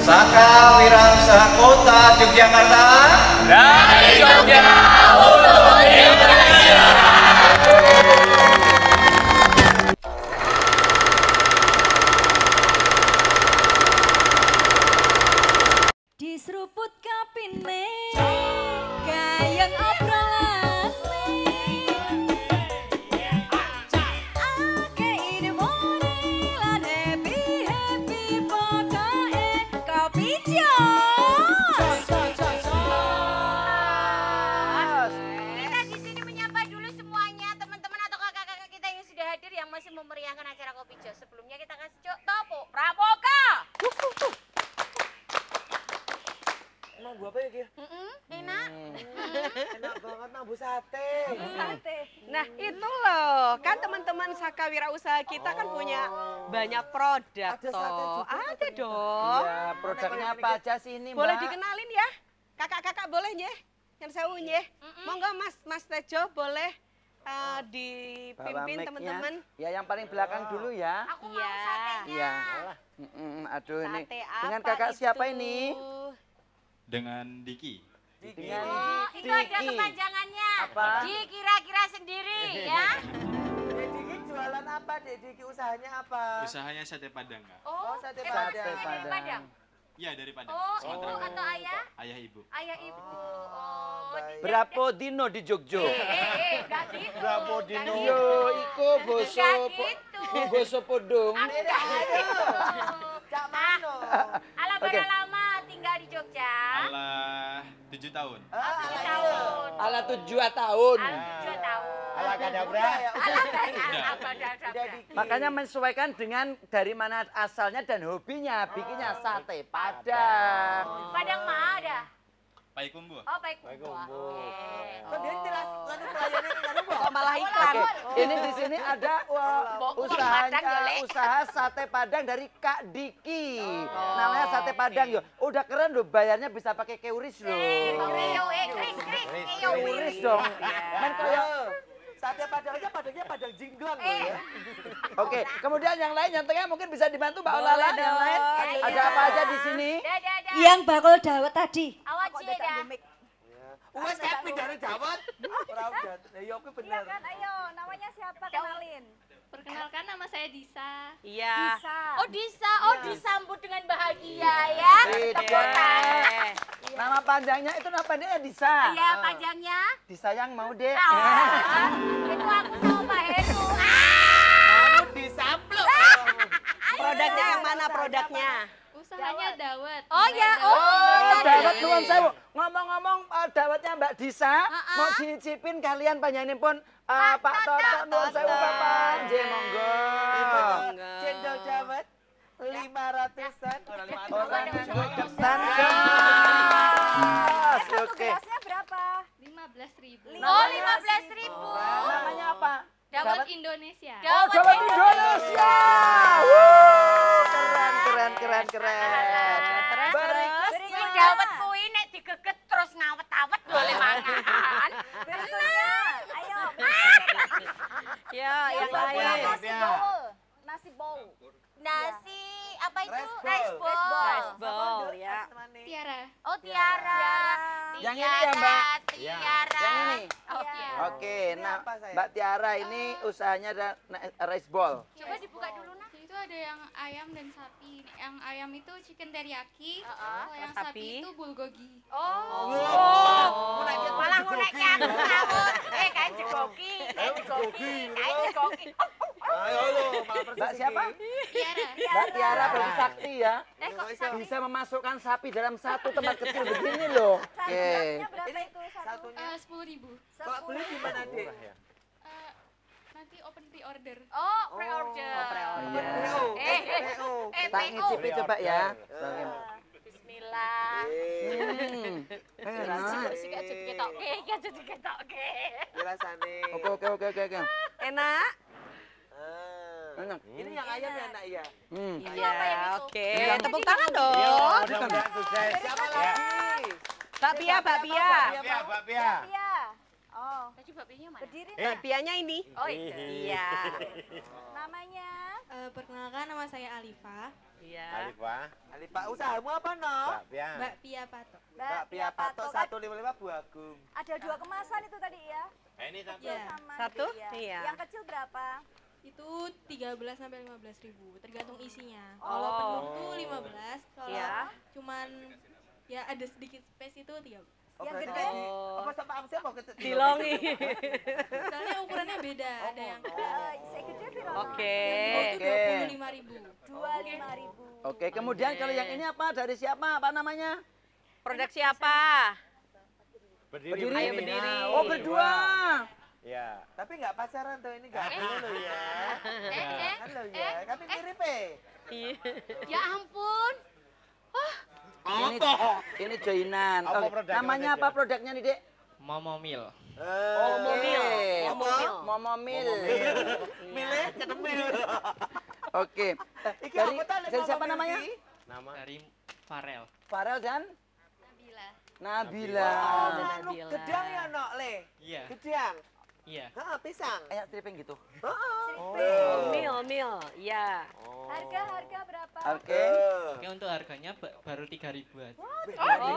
S8: Saka Wirausaha Kota Yogyakarta
S11: dari Jogja untuk Indonesia.
S1: Diseruput kapine gayang obrolan.
S3: apa ya, Ki?
S4: Enak.
S3: Enak banget nambu sate.
S6: Nah, itu loh. Kan teman-teman Saka Wirausaha kita kan punya banyak produk toh. Ada dong.
S5: Iya, produknya apa aja sih ini, Mbak?
S6: Boleh dikenalin ya? Kakak-kakak boleh nggih? Yang sewu nggih. Monggo Mas Tejo boleh dipimpin teman-teman.
S5: Ya, yang paling belakang dulu ya.
S4: Aku mau satenya.
S5: Iya. Aduh ini.
S6: Sate
S5: Dengan
S6: apa
S5: kakak siapa
S6: itu?
S5: ini?
S11: Dengan Diki.
S5: Dengan
S4: Oh, itu ada kepanjangannya.
S5: Apa?
S4: Kira-kira sendiri ya.
S3: Diki jualan apa, Diki usahanya apa?
S11: Usahanya sate Padang, Kak.
S4: Oh,
S3: sate
S4: emang
S3: Padang.
S4: aslinya dari Padang.
S11: Iya, dari Padang.
S4: Oh,
S11: Sumatera
S4: ibu
S11: Barat.
S4: atau ayah?
S11: Ayah ibu.
S4: Ayah ibu. Oh,
S5: Berapa dino di Jogja?
S4: enggak gitu.
S5: Berapa
S4: Enggak
S5: dino?
S4: gitu.
S5: Yo, iku boso
S4: Enggak gitu.
S5: boso podong.
S4: Enggak gitu.
S3: Cak Mano.
S4: Ala berapa lama tinggal di Jogja?
S11: Alah 7 tahun.
S4: 7 tahun.
S5: Ala 7 tahun.
S4: 7 tahun.
S5: Ala kadabra.
S4: Ala kadabra.
S5: Makanya menyesuaikan dengan dari mana asalnya dan hobinya. Bikinnya sate Padang.
S4: Padang mah ada.
S11: Payakumbuh.
S4: Oh, Payakumbuh.
S3: Kan dia jelas lalu pelayannya kan
S6: Kok malah iklan?
S5: Ini di sini ada usaha sate Padang dari Kak Diki. Namanya sate Padang yo. Udah keren loh, bayarnya bisa pakai QRIS loh. QRIS dong. Men koyo
S3: sate Padang aja Padang jinglang loh ya.
S5: Oke, kemudian yang lain yang tengah mungkin bisa dibantu Mbak Olala. Yang lain ada apa aja di sini?
S1: Yang bakul dawet tadi.
S4: Awak dah.
S3: Wes kayak pindahnya Dawet. Ora udah. Ya oke bener.
S1: Iya kan, ayo namanya siapa kenalin.
S14: Perkenalkan nama saya Disa.
S6: Iya.
S4: Disambut dengan bahagia ya. Tepuk tangan.
S5: Nama panjangnya itu nama panjangnya Disa.
S4: Iya, panjangnya.
S5: Disayang mau deh.
S4: Itu aku sama Pak Heru.
S3: Kamu disaplok.
S6: Produknya yang mana produknya?
S14: Usahanya dawet.
S4: Oh ya,
S5: dawet nuwun sewu. Ngomong-ngomong dawetnya Mbak Disa, mau dicicipin kalian panjenenganipun Pak Toto nuwun sewu Bapak. Nggih, monggo.
S3: Cendol dawet 500-an.
S5: Orang getan gas. Oke.
S1: Gelasnya berapa?
S14: 15.000.
S4: Oh, 15.000.
S5: Namanya apa?
S14: Dawet Indonesia.
S5: Oh, dawet Indonesia. Keren.
S4: Berikut dawet kuwi nek digeget terus ngawet-awet boleh mangan.
S1: Berikutnya, ayo.
S6: Ya, yang lain.
S1: Nasi bowl.
S4: Nasi apa itu?
S3: Rice
S6: Bowl ya.
S14: Tiara.
S4: Oh, Tiara.
S5: Yang ini ya, Mbak?
S4: Tiara.
S5: Yang ini.
S14: Oh, Tiara.
S5: Oke, nah Mbak Tiara ini usahanya ada rice ball.
S4: Coba dibuka dulu, Nak.
S14: Itu ada yang ayam dan sapi. Yang ayam itu chicken teriyaki. Kalau yang sapi itu bulgogi.
S4: Malah ngonekke aku ngawur. Kae jegoki.
S3: Ayo lo, malah persis.
S5: Mbak siapa?
S14: Tiara.
S5: Mbak Tiara berarti sakti ya.
S4: Kok
S5: Bisa memasukkan sapi dalam satu tempat kecil begini loh. Oke.
S1: Berapa itu
S3: Satunya.
S14: 10.000.
S3: Kalau beli di mana, Dik?
S14: Nanti open pre-order.
S4: Oh, pre-order.
S5: Tak ngicipi coba ya.
S4: Bismillah.
S5: Enak.
S4: Diketokke.
S3: Rasane.
S5: Oke.
S6: Enak?
S5: Enak.
S3: Ini yang ayam ya, Nak ya?
S6: Iya, oke. Tepuk tangan dong.
S3: Mudah-mudahan sukses. Siapa lagi?
S6: Mbak Pia.
S1: Iya. Oh,
S4: Tadi babinya mana?
S1: berdiri
S6: Mbak Pianya ini.
S4: Oh, iya.
S1: namanya.
S14: Perkenalkan nama saya Alifa.
S6: Iya.
S3: Alifah, usahamu apa, No?
S14: Mbak Pia Patok.
S3: Mbak Pia Patok 155 Bu Agung.
S1: Ada 2 kemasan itu tadi ya?
S2: Ini satu.
S14: Iya.
S1: Sama
S6: Satu?
S1: dia.
S6: Iya.
S1: Yang kecil berapa?
S14: Itu 13 sampai 15.000, tergantung isinya. Kalau penuh tuh 15, kalau
S6: Iya.
S14: cuman ya ada sedikit space itu 13.
S1: Yang
S3: berarti
S1: gede?
S3: Apa sama Amsel mau kita
S6: Dilongi.
S14: Soalnya ukurannya beda, ada yang
S1: Saya gede berapa?
S6: Oke.
S14: itu 25.000.
S1: 25.000.
S5: Oke, kemudian kalau yang ini apa? Dari siapa? Apa namanya?
S6: Produk siapa?
S5: Berdiri.
S6: Ayo berdiri.
S5: Oh, berdua.
S2: Ya.
S3: Tapi nggak pacaran tuh, ini nggak boleh lo ya. Kan lo ya, kami mirip
S6: Iya.
S4: Ya ampun.
S5: Ini joinan.
S2: Apa
S5: Oke,
S2: produknya,
S5: namanya
S2: Dek?
S5: apa produknya nih, Dek?
S13: Momomil.
S5: Momomil.
S3: Milih cetemil.
S5: Oke. Dari siapa namanya?
S13: Nama dari Farel.
S5: Farel dan
S14: Nabila.
S5: Nabila.
S6: Nabila.
S3: Gedang ya, Nok, Le?
S13: Iya.
S3: Gedang?
S13: Iya.
S3: Heeh, pisang.
S5: Kayak stripping gitu.
S6: Mil, ya.
S1: Harga berapa?
S5: Oke.
S13: Oke, untuk harganya baru 3.000 aja.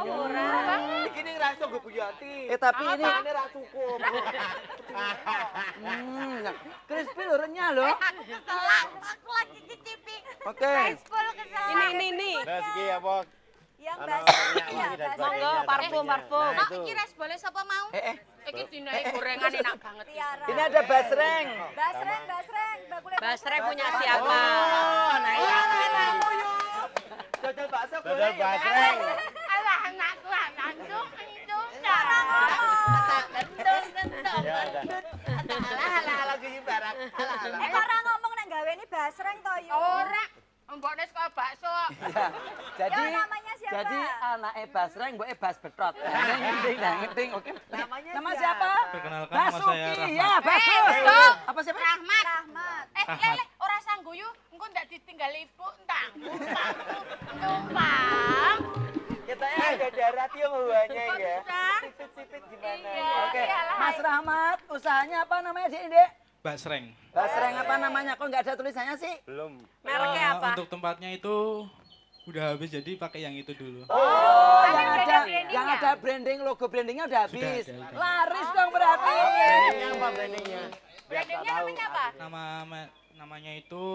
S6: Murah.
S3: Iki ning ra iso nggo Buyati.
S5: Tapi ini
S3: Ini ra cukup.
S5: crispy lho renyah loh.
S4: Aku lagi cicipi.
S5: Oke.
S6: Ini.
S2: Rezeki apa?
S1: Yang
S2: Ana
S1: basah.
S2: minyak wangi dan
S6: Monggo,
S2: sebagainya,
S6: parfum.
S2: Nah,
S4: Oh,
S2: itu.
S4: iki res boleh sapa mau? Iki dinaik gorengan enak banget.
S1: Tiara.
S5: Ini ada basreng.
S1: Basreng. Bakule
S6: Basreng punya siapa?
S3: Dodol bakso
S2: Dodol basreng.
S4: Alah anakku langsung itu.
S3: Alah guyu barang.
S1: Kok ora ngomong nek gawe ini basreng to yo.
S4: Ora. Mbokne saka bakso.
S5: Jadi
S1: Ya, namanya siapa?
S5: Jadi anaknya basreng, mboknya bas betrot. Ngeting. Oke.
S3: Namanya
S5: Nama siapa?
S11: Perkenalkan, nama saya
S5: Basuki.
S11: Rahmat.
S5: Ya, bagus.
S4: stop.
S5: Apa siapa?
S4: Rahmat.
S1: Rahmat.
S4: Lele ora sangguyu, engko ndak ditinggal ibu entang. Numpang.
S3: Kita ada darah Tionghoanya ya.
S4: Bisa.
S3: Sipit-sipit gimana?
S4: Iya.
S5: Oke.
S4: Iyalah.
S5: Mas Rahmat, usahanya apa namanya, Dek?
S11: Basreng.
S5: Basreng apa namanya? Kok nggak ada tulisannya sih?
S2: Belum.
S6: Mereknya apa?
S11: Untuk tempatnya itu udah habis, jadi pakai yang itu dulu.
S5: Oh,
S1: brandingnya.
S5: yang ada branding, logo brandingnya udah habis.
S11: Sudah ada.
S5: Laris dong berarti.
S2: Brandingnya apa brandingnya? Biar tak
S4: Brandingnya
S2: tahu.
S4: namanya apa?
S11: Namanya itu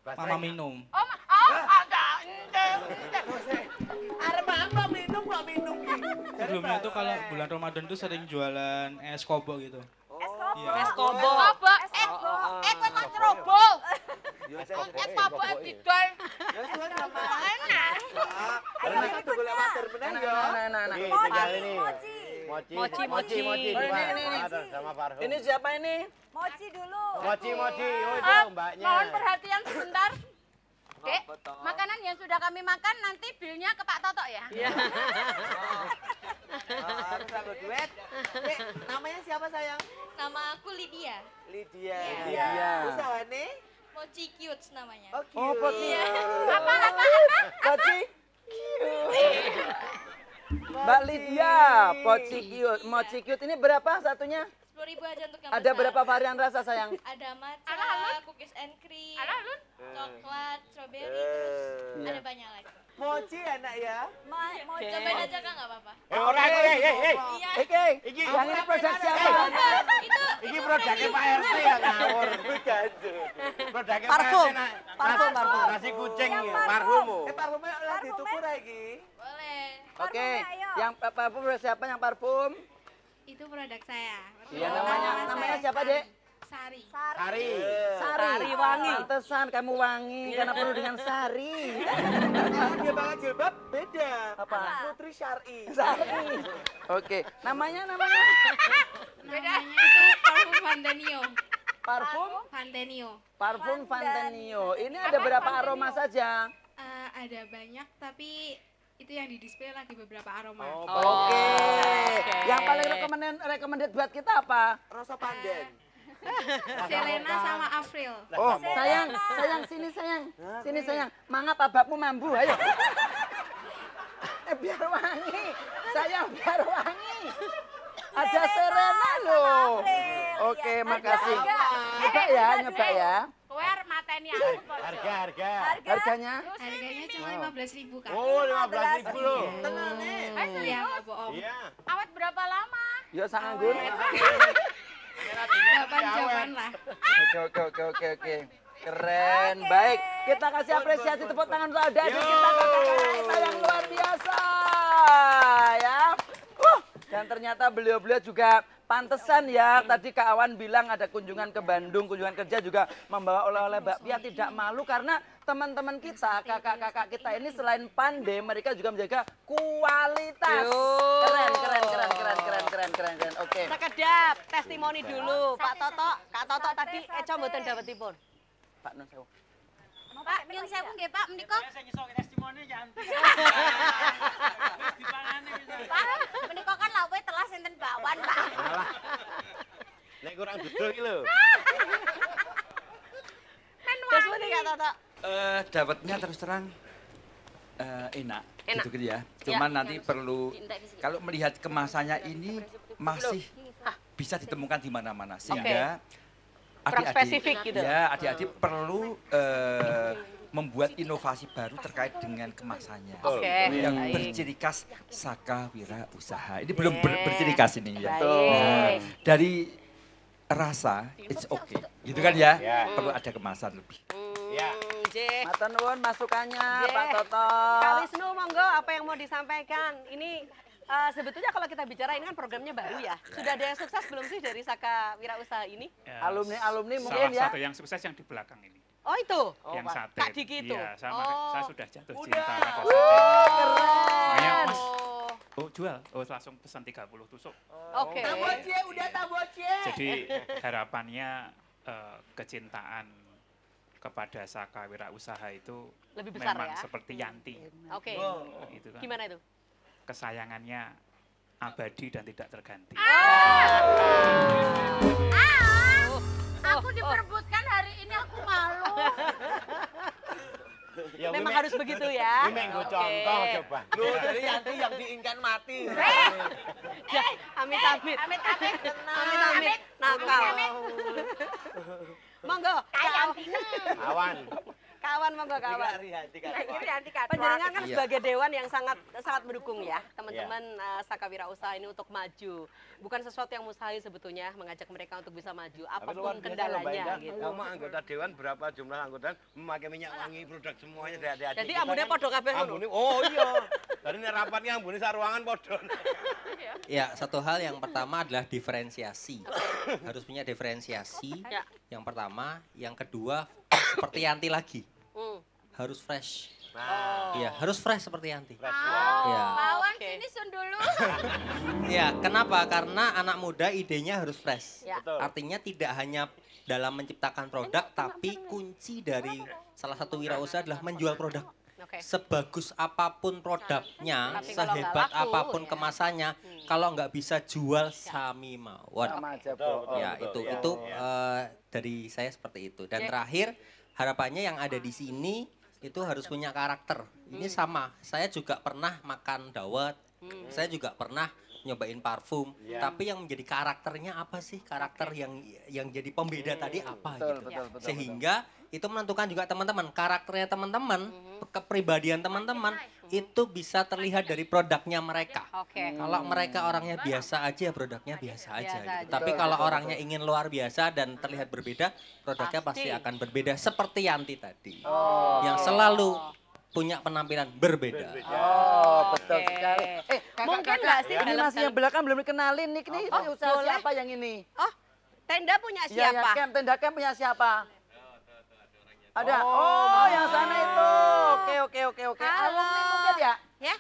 S2: Basreng.
S11: Mama Minum.
S4: Ada ente.
S3: Arep apa minum kok minum iki?
S11: Sebelumnya itu kalau bulan Ramadan tuh sering jualan es kobo gitu. Iya.
S6: Es kobo.
S4: Kobo. Kowe kok cerobol. Es kobo didol.
S3: Ya suwe sama.
S4: Enak.
S3: Karena itu golek matur meneh ya.
S5: Nah.
S2: Nih, tinggal ini.
S1: Mochi.
S2: Mochi.
S5: Oh, ini.
S2: Ada sama Farhum.
S5: Ini siapa ini?
S1: Mochi dulu.
S2: Mochi. Oh, itu mbaknya.
S4: Mohon perhatian sebentar. Dek, makanan yang sudah kami makan nanti bilnya ke Pak Toto ya.
S6: Iya.
S3: Harus aku duet. Dek, namanya siapa sayang?
S14: Nama aku Lydia.
S3: Lydia.
S5: Lydia.
S3: Usahane?
S14: Mochi Cutes namanya.
S5: Oh, Poci.
S4: Apa?
S5: Poci. Mbak Lydia, Poci cute. Mochi cute ini berapa satunya?
S14: 10.000 aja untuk yang
S5: Ada
S14: besar.
S5: berapa varian rasa sayang?
S14: Ada matcha, cookies and cream, coklat, strawberry, terus ada banyak lagi.
S3: Mochi enak ya?
S1: Mochi.
S14: Cobain aja Kak, nggak apa-apa.
S2: Ora
S14: Iya.
S5: Iki, yang ini produk siapa?
S2: Iki produknya Pak RT ya ngawur. Produknya Pak
S6: Parfum.
S2: RT.
S6: Parfum.
S2: Nasi kucing parfum.
S3: Parfumnya lagi dituku ra iki?
S14: Boleh.
S5: Oke, yang parfum siapa yang parfum?
S14: Itu produk saya.
S5: Iya, namanya siapa, Dek?
S14: Sari.
S5: Sari wangi. Pantesan kamu wangi karena penuh dengan sari.
S3: Dia pakai jilbab beda.
S5: Apa?
S3: Putri Syari.
S5: Sari. Oke, namanya.
S14: Namanya itu parfum Fandenio.
S5: Parfum Fandenio. Ini ada berapa aroma saja?
S14: Ada banyak, tapi itu yang di display lagi beberapa aroma.
S5: Oke. Yang paling recommended buat kita apa?
S3: Rasa pandan.
S14: Selena sama April.
S5: Oh, sayang, sini sayang. Mangap ababmu mambu, ayo. Biar wangi. Sayang, biar wangi. Ada Serena loh. Oke, makasih. Nyoba ya.
S4: Kowe arep mateni aku kok.
S2: Harga.
S5: Harganya?
S14: Harganya cuma 15.000 Kak.
S2: Oh, 15.000 loh.
S3: Tenane.
S14: Iya, nggak bohong.
S2: Iya.
S4: Awet berapa lama?
S5: Yo sanganggun.
S14: 8 jaman lah.
S5: Oke. Keren, baik. Kita kasih apresiasi tepuk tangan untuk adik-adik kita, kakak-kakak kita yang luar biasa. Ya. Dan ternyata beliau-beliau juga pantesan ya. Tadi Kak Awan bilang ada kunjungan ke Bandung, kunjungan kerja juga membawa oleh-oleh bakpia, tidak malu karena teman-teman kita, kakak-kakak kita ini selain pandai, mereka juga menjaga kualitas. Keren. Oke.
S6: Sekedap testimoni dulu, Pak Toto. Kak Toto tadi Eco mboten dapetipun.
S5: Pak Nun sewu.
S4: Pak, nyun sewu nggih Pak menika.
S12: Saya nyesoki testimoni cantik.
S4: Pak, menika kan lawuhe telas enten bakwan, Pak.
S2: Alah. Nek kurang duduk iki lho.
S6: Terus muni Kak Toto.
S9: Dapatnya terus terang enak,
S6: Enak.
S9: gitu ya.
S6: Ya.
S9: Cuman nanti perlu kalau melihat kemasannya ini masih bisa ditemukan di mana-mana sehingga
S6: Kurang spesifik gitu.
S9: Ya, adik-adik perlu membuat inovasi baru terkait dengan kemasannya. Yang berciri khas Saka Wira Usaha. Ini belum berciri khas ini ya. Nah, dari rasa it's okay. Gitu kan ya? Perlu ada kemasan lebih.
S5: Matur nuwun masukannya Pak Toto.
S6: Kak Wisnu, monggo apa yang mau disampaikan? Ini sebetulnya kalau kita bicara ini kan programnya baru ya. Sudah ada yang sukses belum sih dari Saka Wira Usaha ini?
S5: Alumni mungkin
S7: Salah satu yang sukses yang di belakang ini.
S6: Oh itu?
S7: Yang sate.
S6: Kak Diki itu?
S7: Iya, saya sudah jatuh cinta pada sate.
S6: Keren.
S7: Makanya Mas, jual. Langsung pesan 30 tusuk.
S6: Oke.
S5: Tabocie, udah tabocie.
S7: Jadi harapannya kecintaan kepada Saka Wira Usaha itu
S6: lebih besar
S7: memang
S6: ya?
S7: seperti Yanti.
S6: Oke.
S7: Itu kan.
S6: Gimana itu?
S7: Kesayangannya abadi dan tidak terganti.
S4: Aku diperebutkan hari ini, aku malu.
S2: Ya,
S6: memang harus begitu ya.
S2: Ini menggo contoh coba.
S3: Loh, jadi Yanti yang diinginkan mati.
S6: Amit-amit.
S4: Amit-amit.
S6: Amit-amit. Nakal. Monggo.
S2: Kawan.
S6: Kawan monggo kawan. Panjenengan kan sebagai dewan yang sangat mendukung ya teman-teman Saka Wira Usaha ini untuk maju. Bukan sesuatu yang mustahil sebetulnya mengajak mereka untuk bisa maju apapun kendalanya gitu.
S2: Kamu anggota dewan berapa jumlah anggota memakai minyak wangi produk semuanya dari adik-adik.
S6: Jadi ambune podo kabeh ngono.
S2: Oh iya. Dari rapatnya ambune saruangan podo.
S10: Ya, satu hal yang pertama adalah diferensiasi. Harus punya diferensiasi. Yang pertama, yang kedua seperti Yanti lagi. Harus fresh. Iya, harus fresh seperti Yanti. Ya.
S4: Bawan sini sun dulu.
S10: Ya, kenapa? Karena anak muda idenya harus fresh.
S4: Ya.
S10: Artinya tidak hanya dalam menciptakan produk, tapi kunci dari salah satu wirausaha adalah menjual produk. Sebagus apapun produknya, sehebat apapun kemasannya, kalau nggak bisa jual sami mawon. Ya, itu dari saya seperti itu. Dan terakhir, harapannya yang ada di sini itu harus punya karakter. Ini sama, saya juga pernah makan dawet, saya juga pernah nyobain parfum, tapi yang menjadi karakternya apa sih? Karakter yang jadi pembeda tadi apa gitu. Sehingga itu menentukan juga teman-teman, karakternya teman-teman, kepribadian teman-teman itu bisa terlihat dari produknya mereka. Kalau mereka orangnya biasa aja, produknya biasa aja. Gitu. Tapi kalau orangnya ingin luar biasa dan terlihat berbeda, produknya pasti akan berbeda. Seperti Yanti tadi, yang selalu punya penampilan berbeda.
S5: Oh, betul sekali.
S6: Mungkin nggak sih
S5: ini masih yang belakang belum dikenalin nih. Ini usaha
S6: boleh.
S5: siapa yang ini?
S6: Oh, tenda punya siapa?
S5: Ya, tenda camp punya siapa? Ada. Oh, yang sana itu. Oke. Alumni mungkin ya?
S6: Ya.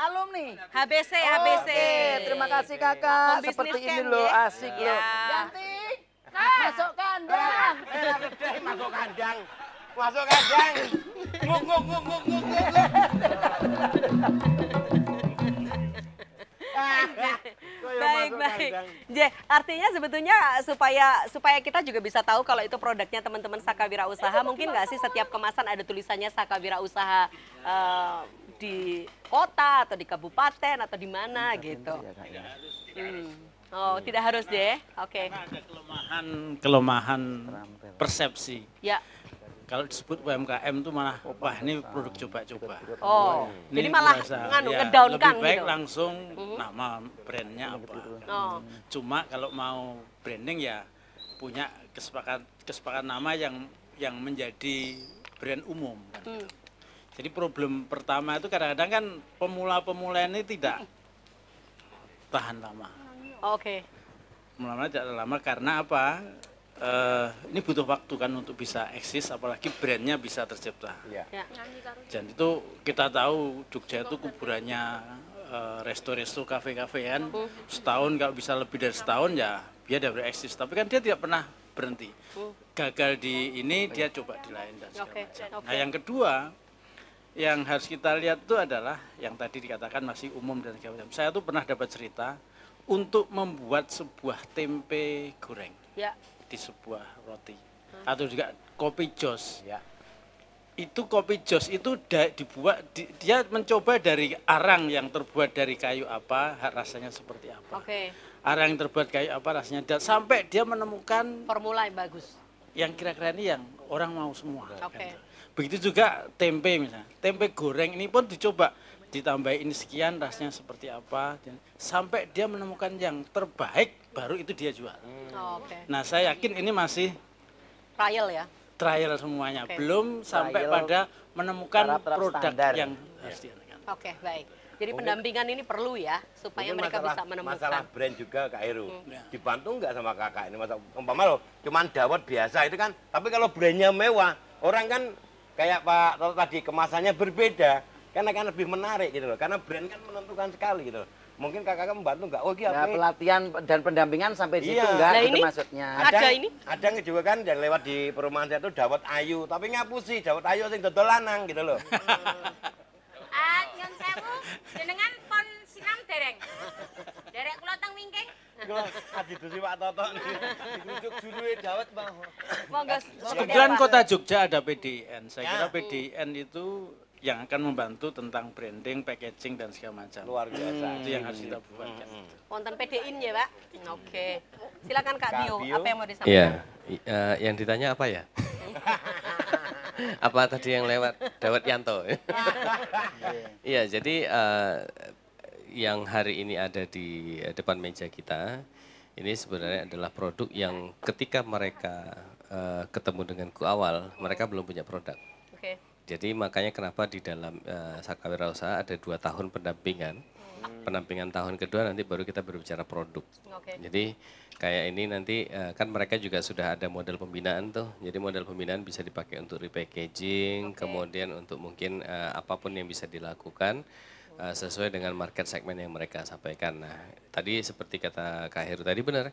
S5: Alumni.
S6: HBC.
S5: Oke, terima kasih kakak. Seperti ini loh, asik loh. Yanti, masuk kandang.
S2: Masuk kandang. Masuk kandang. Nguk.
S6: Baik. Artinya sebetulnya supaya kita juga bisa tahu kalau itu produknya teman-teman Saka Wira Usaha, mungkin nggak sih setiap kemasan ada tulisannya Saka Wira Usaha di kota atau di kabupaten atau di mana gitu. Oh, tidak harus deh. Oke.
S12: Ada kelemahan persepsi.
S6: Ya.
S12: Kalau disebut UMKM itu malah, wah ini produk coba-coba.
S6: Oh,
S12: ini
S6: jadi malah ngedownkan
S12: lebih baik
S6: gitu.
S12: Langsung nama brandnya apa. Cuma kalau mau branding ya punya kesepakatan nama yang menjadi brand umum. Kan, gitu. Jadi problem pertama itu kadang-kadang kan pemula-pemula ini tidak tahan lama.
S6: Oke.
S12: Pemula tidak lama karena apa? Ini butuh waktu kan untuk bisa eksis, apalagi brandnya bisa tercipta. Dan itu kita tahu Jogja itu kuburannya resto-resto, kafe-kafean. Setahun kalau bisa lebih dari setahun ya dia udah bereksis. Tapi kan dia tidak pernah berhenti. Gagal di ini dia coba di lain dan segala macam.
S6: Oke.
S12: Nah yang kedua yang harus kita lihat itu adalah yang tadi dikatakan masih umum dan segala macam. Saya tuh pernah dapat cerita untuk membuat sebuah tempe goreng di sebuah roti atau juga kopi jos. Itu kopi jos itu dibuat dia mencoba dari arang yang terbuat dari kayu apa rasanya seperti apa. Arang yang terbuat kayu apa rasanya sampai dia menemukan
S6: formula yang bagus.
S12: Yang kira-kira ini yang orang mau semua. Kan. Begitu juga tempe misalnya. Tempe goreng ini pun dicoba ditambahin sekian rasanya seperti apa sampai dia menemukan yang terbaik baru itu dia jual. Nah, saya yakin ini masih
S6: trial ya.
S12: Trial semuanya, belum sampai pada menemukan produk standar yang harus diadakan.
S6: Oke, baik. Jadi pendampingan ini perlu ya supaya mereka bisa menemukan.
S2: Masalah brand juga Kak Heru. Dibantu nggak sama kakak ini? Masa umpama lo cuman dawet biasa itu kan, tapi kalau brandnya mewah, orang kan kayak Pak Toto tadi kemasannya berbeda, kan akan lebih menarik gitu loh. Karena brand kan menentukan sekali gitu loh. Mungkin kakak membantu nggak? Oh,
S5: nah, pelatihan dan pendampingan sampai di situ enggak? Nah, itu maksudnya.
S2: Ada juga kan yang lewat di perumahan saya itu dawet ayu, tapi ngapusi dawet ayu sing dodol lanang gitu loh.
S4: Nyon sewu jenengan pon sinam dereng. Derek kula teng wingking.
S2: Kula adidusi Pak Toto niki. Dirujuk juluke dawet, Bang.
S6: Monggo.
S12: Kebetulan Kota Jogja ada PDIN. Saya kira PDIN itu yang akan membantu tentang branding, packaging dan segala macam.
S2: Luar biasa.
S12: Itu yang harus kita buat.
S6: Wonten PDIN ya, Pak? Oke. Silakan Kak Bio, apa yang mau disampaikan?
S13: Iya, yang ditanya apa ya? Apa tadi yang lewat Dawet Yanto? Iya, jadi yang hari ini ada di depan meja kita, ini sebenarnya adalah produk yang ketika mereka ketemu denganku awal, mereka belum punya produk. Jadi makanya kenapa di dalam Saka Wirausaha ada 2 tahun pendampingan. Pendampingan tahun kedua nanti baru kita berbicara produk. Jadi kayak ini nanti kan mereka juga sudah ada model pembinaan tuh. Jadi model pembinaan bisa dipakai untuk repackaging, kemudian untuk mungkin apapun yang bisa dilakukan sesuai dengan market segmen yang mereka sampaikan. Nah, tadi seperti kata Kak Heru tadi benar,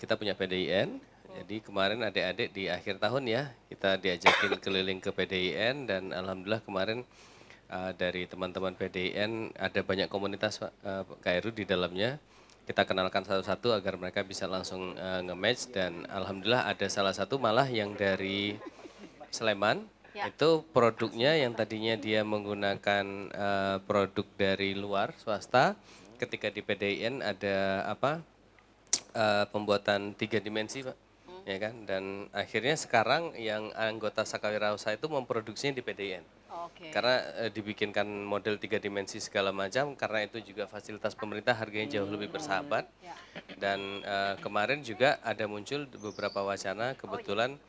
S13: kita punya PDIN. Jadi kemarin adik-adik di akhir tahun ya, kita diajakin keliling ke PDIN dan alhamdulillah kemarin dari teman-teman PDIN ada banyak komunitas Kak Heru di dalamnya. Kita kenalkan satu-satu agar mereka bisa langsung nge-match dan alhamdulillah ada salah satu malah yang dari Sleman. Itu produknya yang tadinya dia menggunakan produk dari luar swasta, ketika di PDIN ada pembuatan 3 dimensi, Pak. Ya kan, dan akhirnya sekarang yang anggota Saka Wirausaha itu memproduksinya di PDIN. Karena dibikinkan model 3 dimensi segala macam, karena itu juga fasilitas pemerintah harganya jauh lebih bersahabat. Dan kemarin juga ada muncul beberapa wacana, kebetulan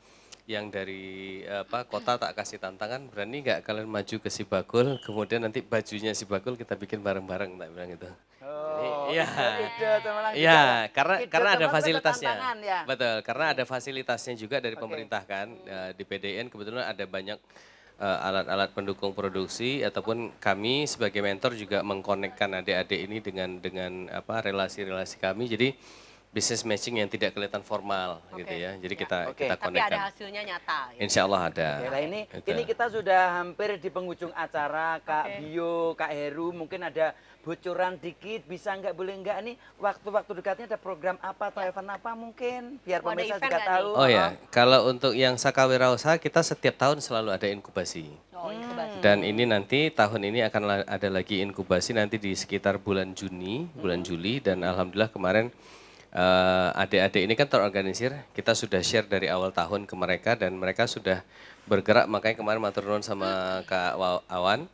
S13: yang dari kota tak kasih tantangan, berani nggak kalian maju ke Sibakul, kemudian nanti bajunya Sibakul kita bikin bareng-bareng, tak bilang gitu. Iya, karena ada fasilitasnya. Betul, karena ada fasilitasnya juga dari pemerintah kan. Di PDIN kebetulan ada banyak alat-alat pendukung produksi ataupun kami sebagai mentor juga mengkonekkan adik-adik ini dengan relasi-relasi kami. Jadi business matching yang tidak kelihatan formal gitu ya. Jadi kita konekkan.
S6: Tapi ada hasilnya nyata.
S13: Insya Allah ada.
S5: Nah ini kita sudah hampir di penghujung acara, Kak Bio, Kak Heru, mungkin ada bocoran dikit, bisa nggak, boleh nggak nih waktu-waktu dekatnya ada program apa atau event apa mungkin biar pemirsa juga tahu.
S13: Oh ya, kalau untuk yang Saka Wirausaha kita setiap tahun selalu ada inkubasi. Dan ini nanti tahun ini akan ada lagi inkubasi nanti di sekitar bulan Juni, bulan Juli, dan alhamdulillah kemarin adik-adik ini kan terorganisir, kita sudah share dari awal tahun ke mereka dan mereka sudah bergerak, makanya kemarin matur nuwun sama Kak Awan.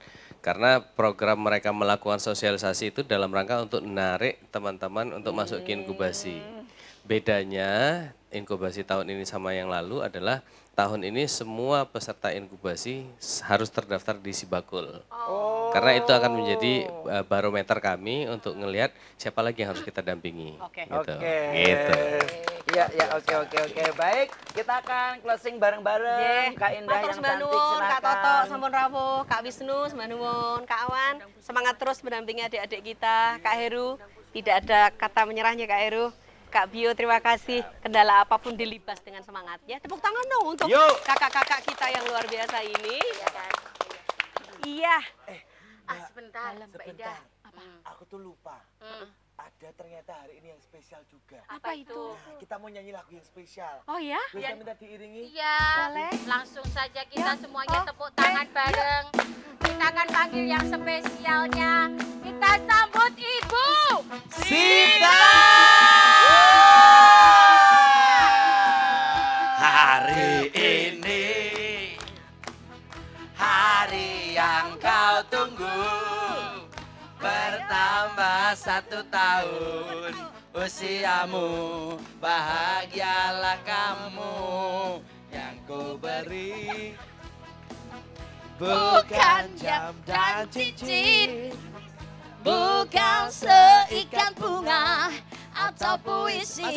S13: Karena program mereka melakukan sosialisasi itu dalam rangka untuk menarik teman-teman untuk masuk ke inkubasi. Bedanya inkubasi tahun ini sama yang lalu adalah tahun ini semua peserta inkubasi harus terdaftar di Sibakul. Karena itu akan menjadi barometer kami untuk ngelihat siapa lagi yang harus kita dampingi. Gitu.
S5: Ya, oke. Baik, kita akan closing bareng-bareng. Kak Indah yang cantik, silakan.
S6: Kak Toto, sampun rawuh, Kak Wisnu, sembah Kak Awan. Semangat terus mendampingi adik-adik kita, Kak Heru. Tidak ada kata menyerahnya Kak Heru. Kak Bio, terima kasih. Kendala apapun dilibas dengan semangatnya. Tepuk tangan dong untuk kakak-kakak kita yang luar biasa ini. Iya.
S4: Sebentar, Mbak Ida.
S3: Aku tuh lupa. Ada ternyata hari ini yang spesial juga.
S6: Apa itu?
S3: Nah, kita mau nyanyi lagu yang spesial.
S6: Oh ya?
S3: Bisa minta diiringi?
S4: Iya. Langsung saja kita semuanya tepuk tangan bareng. Kita akan panggil yang spesialnya. Kita sambut Ibu
S3: Sita.
S15: Hari ini hari yang kau tunggu, bertambah 1 tahun usiamu, bahagialah kamu yang ku beri.
S16: Bukan jam dan cincin, bukan seikat bunga atau puisi,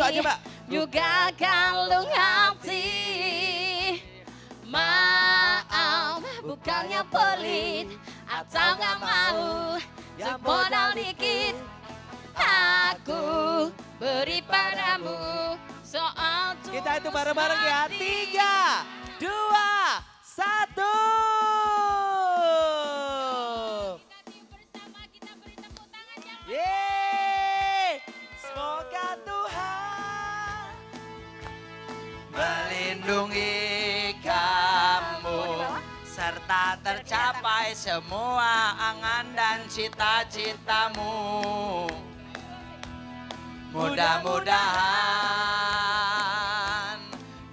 S16: juga kalung hati. Maaf, bukannya pelit atau gak mau, yang modal dikit aku beri padamu. Soal tulus
S15: Kita itu bareng-bareng ya. 3, 2, 1. Yeay, semoga Tuhan melindungi kamu serta tercapai semua angan dan cita-citamu. Mudah-mudahan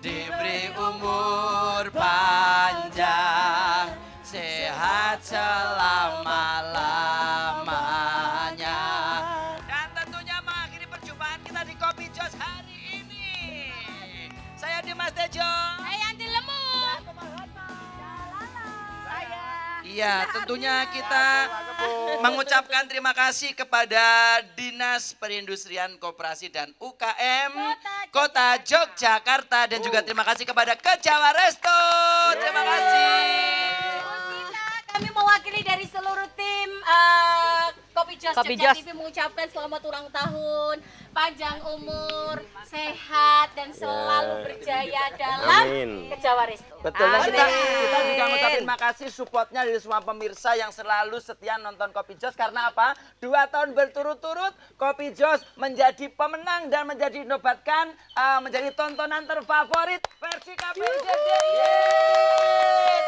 S15: diberi umur panjang, sehat selama-lamanya. Dan tentunya mengakhiri perjumpaan kita di Kopi Jos hari ini. Saya Dimas Tejo.
S16: Saya Anti Lemu.
S15: Iya, tentunya kita mengucapkan terima kasih kepada Dinas Perindustrian Koperasi dan UKM Kota Yogyakarta, dan juga terima kasih kepada Kejawa Resto. Terima kasih.
S4: Kami mewakili dari seluruh tim Kopi Jos Jogja TV mengucapkan selamat ulang tahun, panjang umur, sehat, dan selalu berjaya dalam Kejawa Resto.
S5: Betul, dan kita juga ngucapin makasih supportnya dari semua pemirsa yang selalu setia nonton Kopi Jos. Karena apa? 2 tahun berturut-turut Kopi Jos menjadi pemenang dan menjadi nobatkan menjadi tontonan terfavorit versi KPJJ.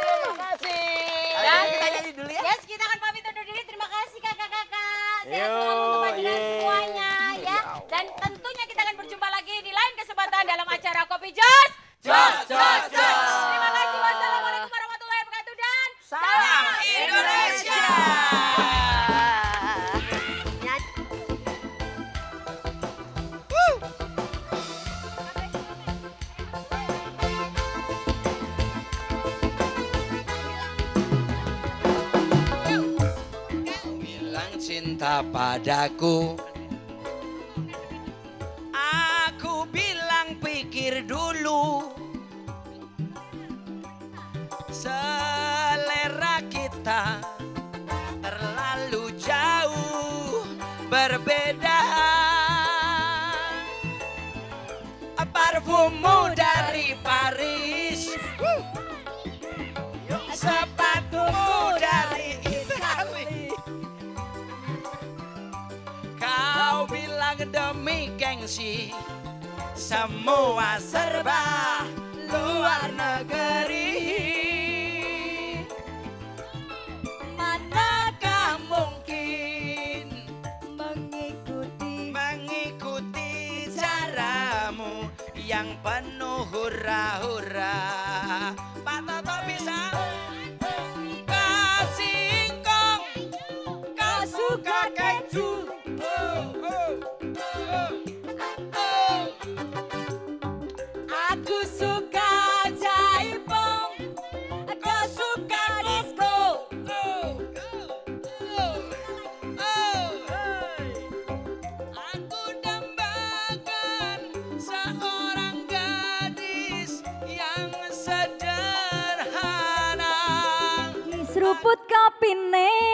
S5: Terima kasih.
S4: Dan kita nyanyi dulu ya. Yes, kita akan pamit undur diri. Terima kasih kakak-kakak. Sehat selalu untuk panjenengan semuanya ya. Dan tentunya kita akan berjumpa lagi di lain kesempatan dalam acara Kopi Jos. Jos. Terima kasih. Wassalamualaikum warahmatullahi wabarakatuh dan salam Indonesia.
S15: Bilang cinta padaku, aku bilang pikir dulu. Selera kita terlalu jauh berbeda. Parfummu dari Paris, sepatumu dari Itali. Kau bilang demi gengsi, semua serba luar negeri. Manakah mungkin mengikuti caramu yang penuh hura-hura. Pak Toto bisa kasih ingkong, kau suka keju. Aku suka jaipong, kau suka disco. Aku dambakan seorang gadis yang sederhana.
S1: Seruput kopine